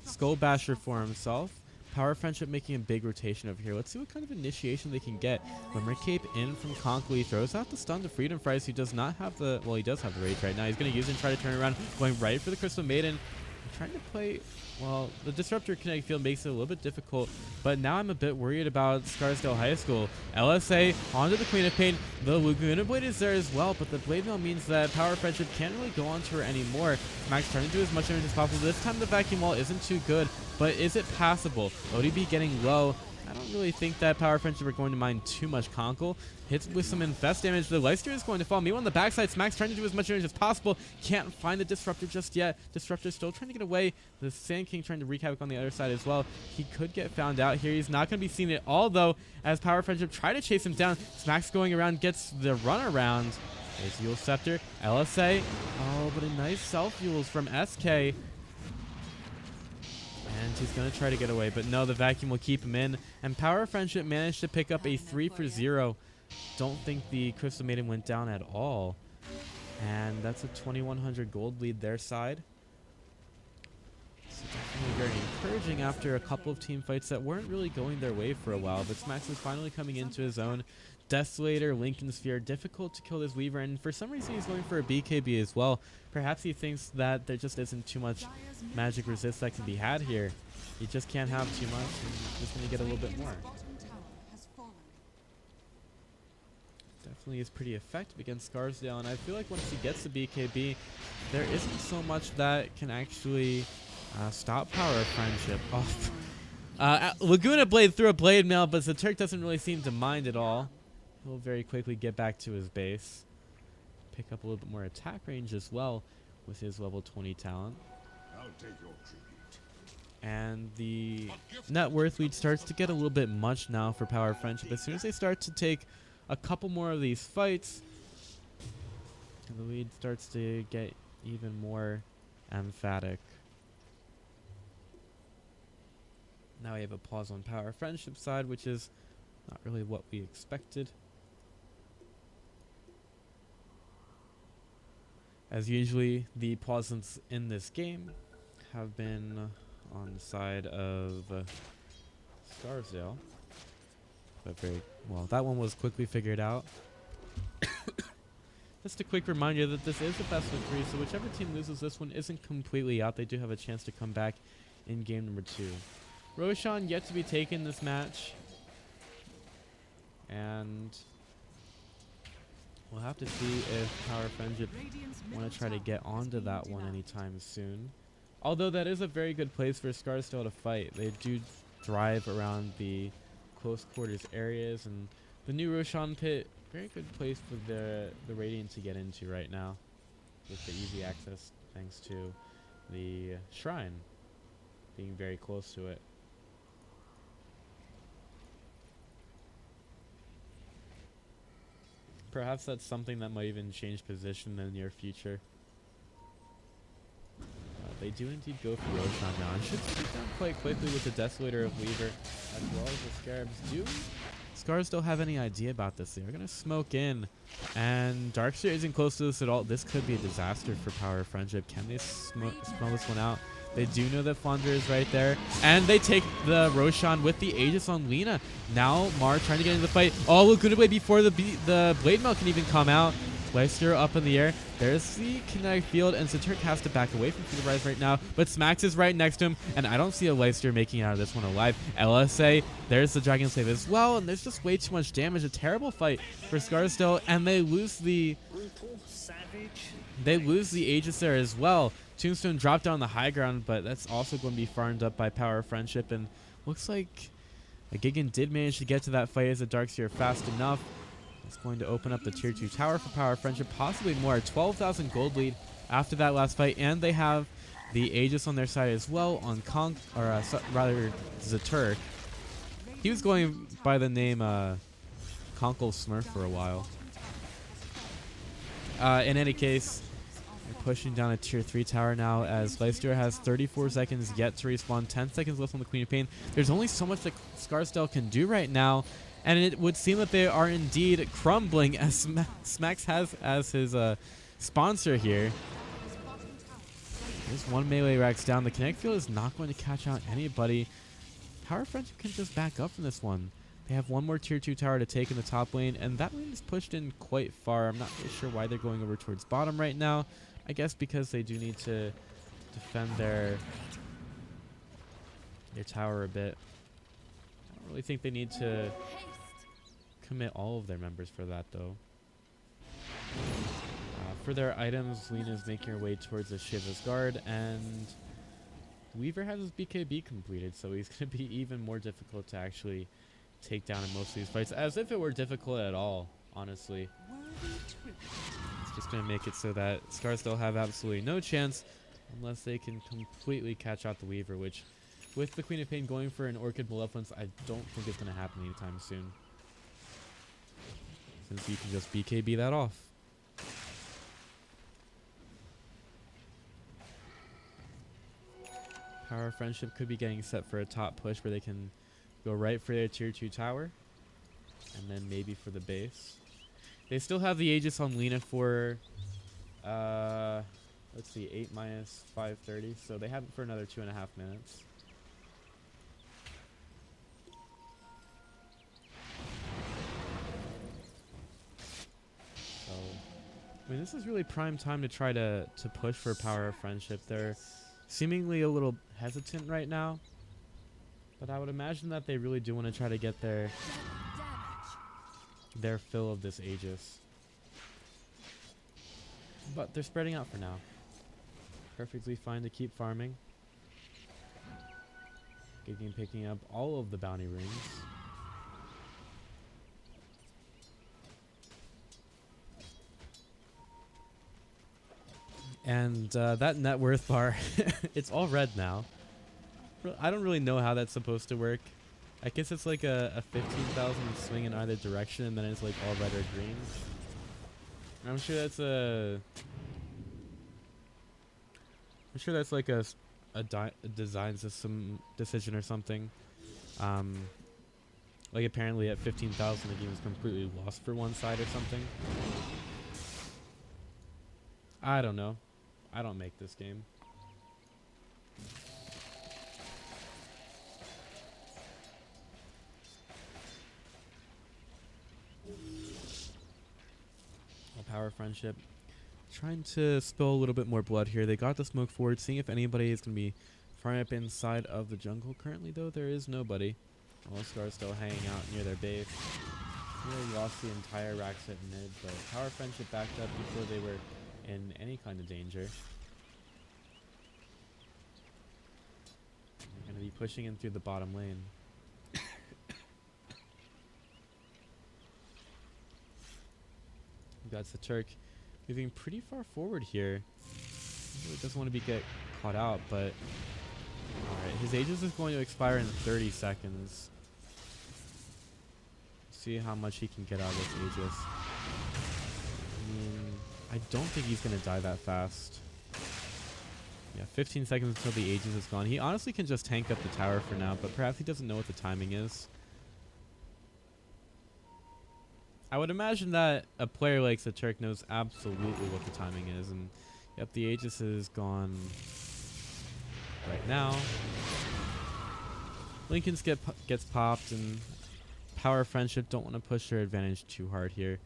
Skull Basher for himself. Power Friendship making a big rotation over here. Let's see what kind of initiation they can get. Glimmer Cape in from Conkel. He throws out the stun to Freedom Fries, who does not have the... Well, he does have the Rage right now. He's going to use it and try to turn around. Going right for the Crystal Maiden. Trying to play... Well, the Disruptor Kinetic Field makes it a little bit difficult, but now I'm a bit worried about Scarsdale High School. LSA onto the Queen of Pain. The Laguna Blade is there as well, but the Blade Mail means that Power Friendship can't really go onto her anymore. Max trying to do as much damage as possible. This time the Vacuum Wall isn't too good, but is it passable? ODB getting low. I don't really think that Power Friendship are going to mind too much. Conkel hits with some infest damage. The Lifesteal is going to fall. Meanwhile on the backside, Smack's trying to do as much damage as possible. Can't find the Disruptor just yet. Disruptor still trying to get away. The Sand King trying to wreak havoc on the other side as well. He could get found out here. He's not going to be seen at all though, as Power Friendship try to chase him down. Smack's going around, gets the run around. There's Yule Scepter. LSA. Oh, but a nice self-Yules from SK. And he's going to try to get away, but no, the Vacuum will keep him in. And Power Friendship managed to pick up a 3-for-0. Don't think the Crystal Maiden went down at all. And that's a 2100 gold lead their side. So definitely very encouraging after a couple of team fights that weren't really going their way for a while. But Smax is finally coming into his own. Desolator, Lincoln Sphere, difficult to kill this Weaver, and for some reason he's going for a BKB as well. Perhaps he thinks that there just isn't too much magic resist that can be had here. You just can't have too much, and you're just going to get a little bit more. Definitely is pretty effective against Scarsdale, and I feel like once he gets the BKB, there isn't so much that can actually stop Power Friendship. Oh. Laguna Blade threw a Blade Mail, but the Turk doesn't really seem to mind at all. He'll very quickly get back to his base. Pick up a little bit more attack range as well with his level 20 talent. I'll take your tribute. And the net worth lead starts to get a little bit much now for Power Friendship. As soon as they start to take a couple more of these fights, the lead starts to get even more emphatic. Now we have a pause on Power Friendship side, which is not really what we expected. As usually, the pauses in this game have been on the side of Scarsdale. But very well, that one was quickly figured out. Just a quick reminder that this is a best of 3, so whichever team loses this one isn't completely out. They do have a chance to come back in game number 2. Roshan yet to be taken this match. And we'll have to see if Power Friendship want to try to get onto that one anytime soon. Although that is a very good place for Scarsdale to fight. They do thrive around the close quarters areas, and the new Roshan pit, very good place for the Radiant to get into right now with the easy access thanks to the shrine being very close to it. Perhaps that's something that might even change position in the near future. They do indeed go for Roshan now, and should speed down quite quickly with the Desolator of Weaver, as well as the Scarabs. Do Scars don't have any idea about this? They're going to smoke in, and Darkseer isn't close to this at all. This could be a disaster for Power Friendship. Can they smell this one out? They do know that Flounder is right there, and they take the Roshan with the Aegis on Lina. Now Mar trying to get into the fight. Oh, Laguna Blade before the Blade Mail can even come out. Lifesteal up in the air. There's the kinetic field, and Saturk has to back away from the rise right now, but Smax is right next to him, and I don't see a Lifesteal making it out of this one alive. LSA, there's the Dragon Slave as well, and there's just way too much damage. A terrible fight for Scarsdale, and they lose the Aegis there as well. Tombstone dropped down the high ground, but that's also going to be farmed up by Power Friendship, and looks like a Gigan did manage to get to that fight as a Darkseer fast enough. It's going to open up the tier 2 tower for Power Friendship, possibly more. 12,000 gold lead after that last fight, and they have the Aegis on their side as well on Zaturk. He was going by the name Conkel Smurf for a while. In any case, They're pushing down a tier 3 tower now as Leicester has 34 seconds yet to respawn. 10 seconds left on the Queen of Pain. There's only so much that Scarsdale can do right now. And it would seem that they are indeed crumbling as Smacks has as his sponsor here. There's one melee Rex down. The Kinetic Field is not going to catch out anybody. Power Friendship can just back up from this one. They have one more tier 2 tower to take in the top lane, and that lane is pushed in quite far. I'm not really sure why they're going over towards bottom right now. I guess because they do need to defend their tower a bit. I don't really think they need to commit all of their members for that, though. For their items, Lena's making her way towards the Shiva's Guard, and Weaver has his BKB completed, so he's going to be even more difficult to actually take down in most of these fights, as if it were difficult at all, honestly. It's just going to make it so that Scarsdale have absolutely no chance unless they can completely catch out the Weaver, which, with the Queen of Pain going for an Orchid Malevolence, I don't think it's going to happen anytime soon, since you can just BKB that off. Power Friendship could be getting set for a top push where they can go right for their tier 2 tower and then maybe for the base. They still have the Aegis on Lena for let's see, 8 minus 5:30, so they have it for another 2.5 minutes. So I mean, this is really prime time to try to push for Power of Friendship. They're seemingly a little hesitant right now, but I would imagine that they really do want to try to get their fill of this Aegis. But they're spreading out for now. Perfectly fine to keep farming. Picking up all of the bounty rings. And that net worth bar, it's all red now. I don't really know how that's supposed to work. I guess it's like a 15,000 swing in either direction, and then it's like all red or green. I'm sure that's like a design system decision or something. Like apparently at 15,000 the game is completely lost for one side or something. I don't know. I don't make this game. Power Friendship trying to spill a little bit more blood here. They got the smoke forward, seeing if anybody is going to be farming up inside of the jungle. Currently, though, there is nobody. All Stars still hanging out near their base. Really lost the entire Rax at mid, but Power Friendship backed up before they were in any kind of danger. They're going to be pushing in through the bottom lane. That's the Turk moving pretty far forward here. He really doesn't want to get caught out, but alright, his Aegis is going to expire in 30 seconds. See how much he can get out of this Aegis. I mean, I don't think he's going to die that fast. Yeah, 15 seconds until the Aegis is gone. He honestly can just tank up the tower for now, but perhaps he doesn't know what the timing is. I would imagine that a player like the Turk knows absolutely what the timing is, and yep, the Aegis is gone right now. Lincoln's gets popped, and Power Friendship don't want to push their advantage too hard here.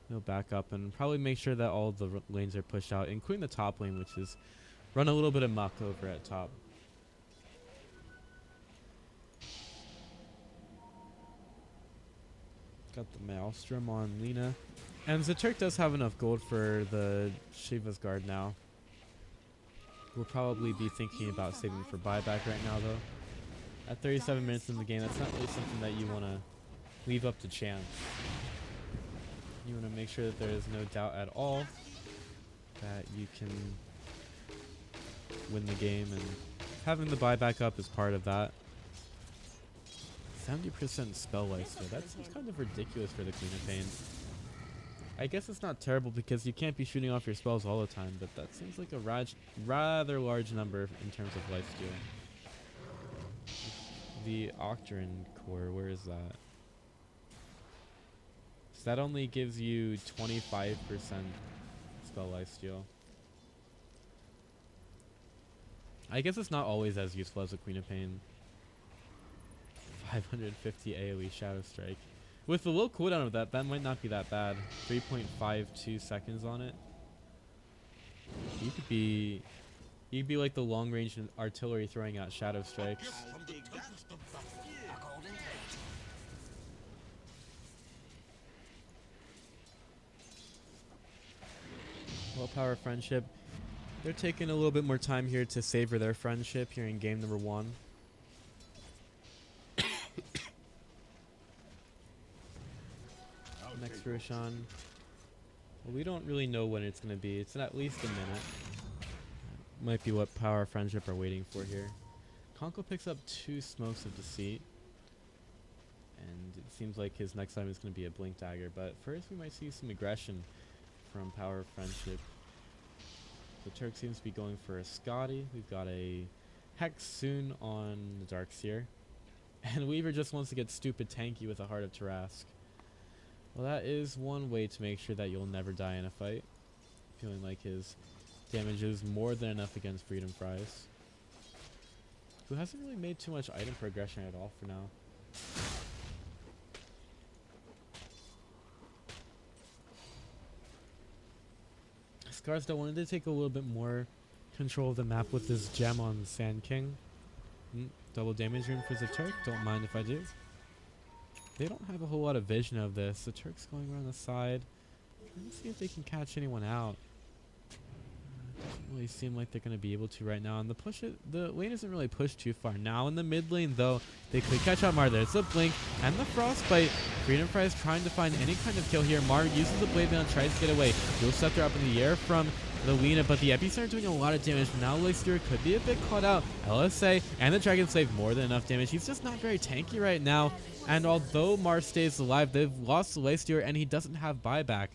They'll back up and probably make sure that all the lanes are pushed out, including the top lane, which is run a little bit amok over at top. Got the Maelstrom on Lena. And Zaturk does have enough gold for the Shiva's Guard now. We'll probably be thinking about saving for buyback right now, though. At 37 minutes in the game, that's not really something that you want to leave up to chance. You want to make sure that there is no doubt at all that you can win the game, and having the buyback up is part of that. 70% spell life, so that seems kind of ridiculous for the Queen of Pain. I guess it's not terrible because you can't be shooting off your spells all the time, but that seems like a rather large number in terms of lifesteal. The Octarine core, where is that? So that only gives you 25% spell lifesteal. I guess it's not always as useful as a Queen of Pain. 550 AoE Shadow Strike. With the low cooldown of that, that might not be that bad. 3.52 seconds on it. You'd be like the long range artillery throwing out Shadow Strikes. A golden thread. Well, Power Friendship. They're taking a little bit more time here to savor their friendship here in game number 1. Next Roshan. Well, we don't really know when it's going to be. It's in at least a minute. Might be what Power Friendship are waiting for here. Konko picks up 2 Smokes of Deceit. And it seems like his next item is going to be a Blink Dagger. But first we might see some aggression from Power Friendship. The Turk seems to be going for a Scotty. We've got a Hex soon on the Darkseer. And Weaver just wants to get stupid tanky with a Heart of Tarask. Well, that is one way to make sure that you'll never die in a fight. Feeling like his damage is more than enough against Freedom Fries, who hasn't really made too much item progression at all for now. Scarsdale wanted to take a little bit more control of the map with his gem on Sand King. Double damage room for the Turk. Don't mind if I do. They don't have a whole lot of vision of this. The Turk's going around the side. Trying to see if they can catch anyone out. Doesn't really seem like they're going to be able to right now. And the lane isn't really pushed too far. Now in the mid lane, though, they could catch out Mar. There's the Blink and the Frostbite. Freedom Fry is trying to find any kind of kill here. Mar uses the Blade Mail and tries to get away. Dual Scepter up in the air from the Lina, but the Epicenter doing a lot of damage. Now Leicester could be a bit caught out. LSA and the Dragon Slave more than enough damage. He's just not very tanky right now. And although Mars stays alive, they've lost Leicester and he doesn't have buyback.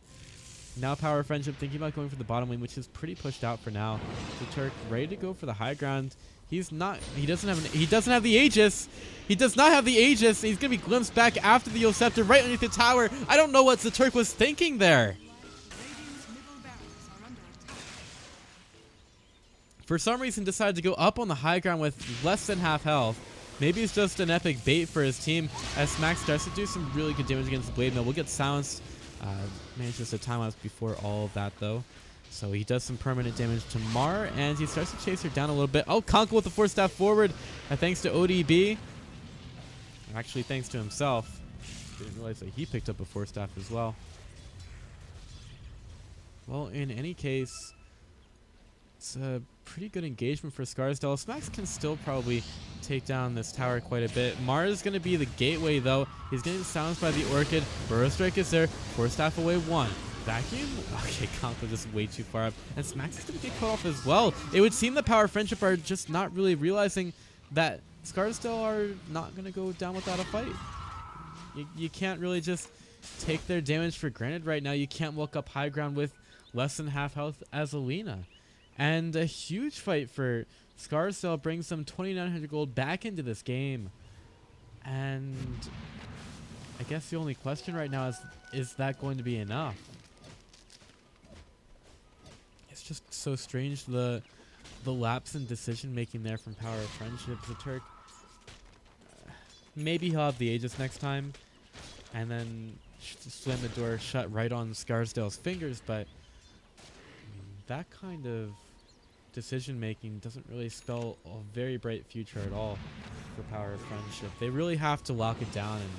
Now Power Friendship thinking about going for the bottom lane, which is pretty pushed out for now. The Turk ready to go for the high ground. He doesn't have the Aegis. He does not have the Aegis. He's going to be glimpsed back after the Scepter right underneath the tower. I don't know what the Turk was thinking there. Radiant's middle barracks are under attack. For some reason decided to go up on the high ground with less than half health. Maybe it's just an epic bait for his team as Smack starts to do some really good damage against the Blade Mill. We'll get silenced. Manages to time us before all of that, though. So he does some permanent damage to Mar, and he starts to chase her down a little bit. Oh, Konko with the 4-staff forward, thanks to ODB. Actually, thanks to himself. Didn't realize that he picked up a 4-staff as well. Well, in any case, it's a pretty good engagement for Scarsdale. Smacks can still probably take down this tower quite a bit. Mar is going to be the gateway, though. He's getting silenced by the Orchid. Burrow Strike is there. 4-staff away 1. Vacuum? Okay, Konko just way too far up. And Smacks is going to get cut off as well. It would seem that Power Friendship are just not really realizing that Scarsdale are not going to go down without a fight. You can't really just take their damage for granted right now. You can't walk up high ground with less than half health as Alina. And a huge fight for Scarsdale brings them 2,900 gold back into this game. And I guess the only question right now is that going to be enough? It's just so strange, the lapse in decision making there from Power of Friendship. The Turk, maybe he'll have the Aegis next time and then slam the door shut right on Scarsdale's fingers, but that kind of decision making doesn't really spell a very bright future at all for Power of Friendship. They really have to lock it down and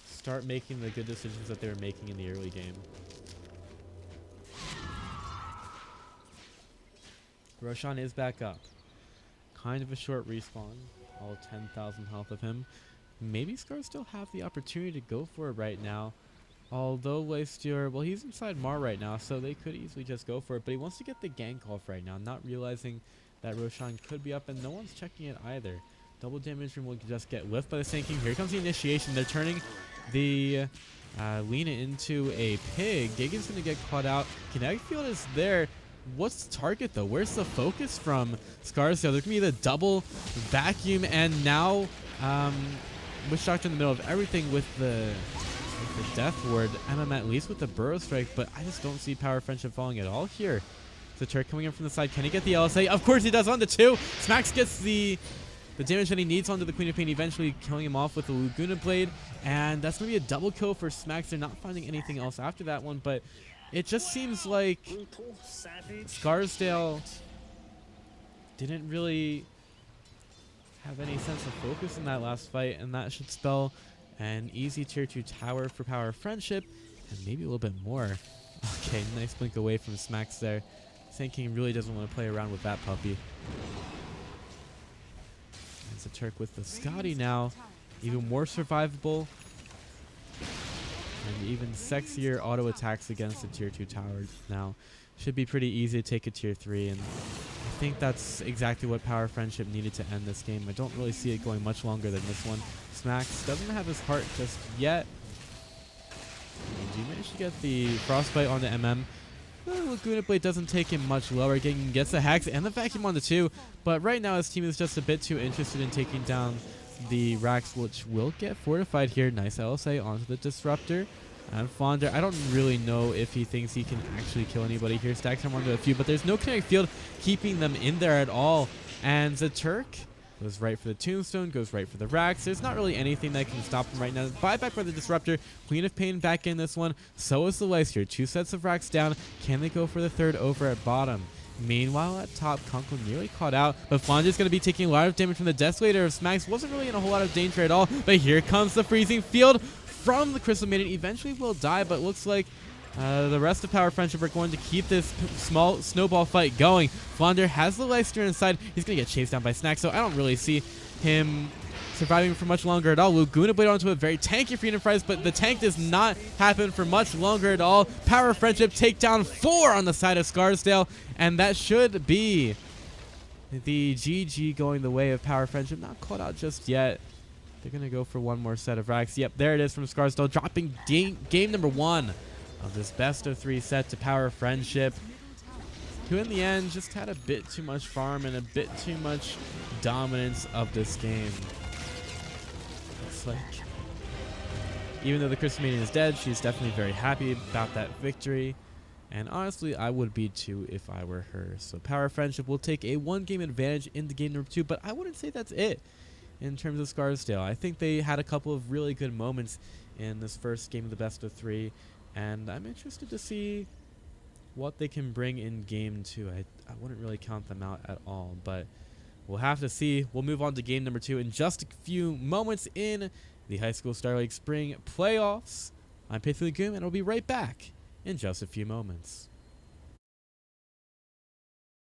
start making the good decisions that they were making in the early game. Roshan is back up. Kind of a short respawn. All 10,000 health of him. Maybe Scarsdale have the opportunity to go for it right now. Although Leicester, well, he's inside Mar right now, so they could easily just go for it. But he wants to get the gank off right now, not realizing that Roshan could be up, and no one's checking it either. Double damage room will just get whiffed by the Sand King. Here comes the initiation. They're turning the Lean it into a pig. Gigan's going to get caught out. Kinetic field is there. What's the target, though? Where's the focus from Scarsdale? There's going to be the double vacuum, and now Witch Doctor in the middle of everything with the Death Ward. MM at least with the Burrow Strike, but I just don't see Power Friendship falling at all here. The Turk coming in from the side. Can he get the LSA? Of course he does on the 2. Smacks gets the damage that he needs onto the Queen of Pain, eventually killing him off with the Laguna Blade. And that's going to be a double kill for Smacks. They're not finding anything else after that one, but it just seems like Brutal, savage, Scarsdale didn't really have any sense of focus in that last fight, and that should spell an easy tier 2 tower for Power Friendship, and maybe a little bit more. Okay, nice blink away from Smacks there. Sand King really doesn't want to play around with that puppy. It's a Turk with the Scotty now, even more survivable, and even sexier auto attacks against the tier 2 towers now. Should be pretty easy to take a tier 3, and I think that's exactly what Power Friendship needed to end this game. I don't really see it going much longer than this one. Smacks doesn't have his heart just yet. And you managed to get the Frostbite on the MM. The Laguna Blade doesn't take him much lower. Gets the Hex and the Vacuum on the 2, but right now his team is just a bit too interested in taking down the Rax, which will get fortified here. Nice LSA onto the Disruptor. And Fonder, I don't really know if he thinks he can actually kill anybody here. Stacks him onto a few, but there's no kinetic field keeping them in there at all. And the Turk goes right for the Tombstone, goes right for the Rax. There's not really anything that can stop him right now. Buyback by the Disruptor. Queen of Pain back in this one. So is the Leicester. 2 sets of Rax down. Can they go for the third over at bottom? Meanwhile, at top, Kunkel nearly caught out, but Fondra's going to be taking a lot of damage from the Desolator of Smacks. Wasn't really in a whole lot of danger at all, but here comes the Freezing Field from the Crystal Maiden. Eventually will die, but looks like the rest of Power Friendship are going to keep this small snowball fight going. Flounder has the Leicester inside. He's going to get chased down by Snack, so I don't really see him surviving for much longer at all. Laguna Blade onto a very tanky Freedom Fries, but the tank does not happen for much longer at all. Power Friendship take down 4 on the side of Scarsdale, and that should be the GG going the way of Power Friendship. Not caught out just yet. They're going to go for one more set of racks. Yep, there it is from Scarsdale, dropping game number 1 of this best of 3 set to Power Friendship, who in the end just had a bit too much farm and a bit too much dominance of this game. Looks like, even though the Crystal Maiden is dead, she's definitely very happy about that victory. And honestly, I would be too if I were her. So Power Friendship will take a 1-game advantage in the game number 2, but I wouldn't say that's it in terms of Scarsdale. I think they had a couple of really good moments in this first game of the best of 3, and I'm interested to see what they can bring in game 2. I wouldn't really count them out at all, but we'll have to see. We'll move on to game number 2 in just a few moments in the High School Star League Spring Playoffs. I'm Pithy Lagoon, and I'll be right back in just a few moments.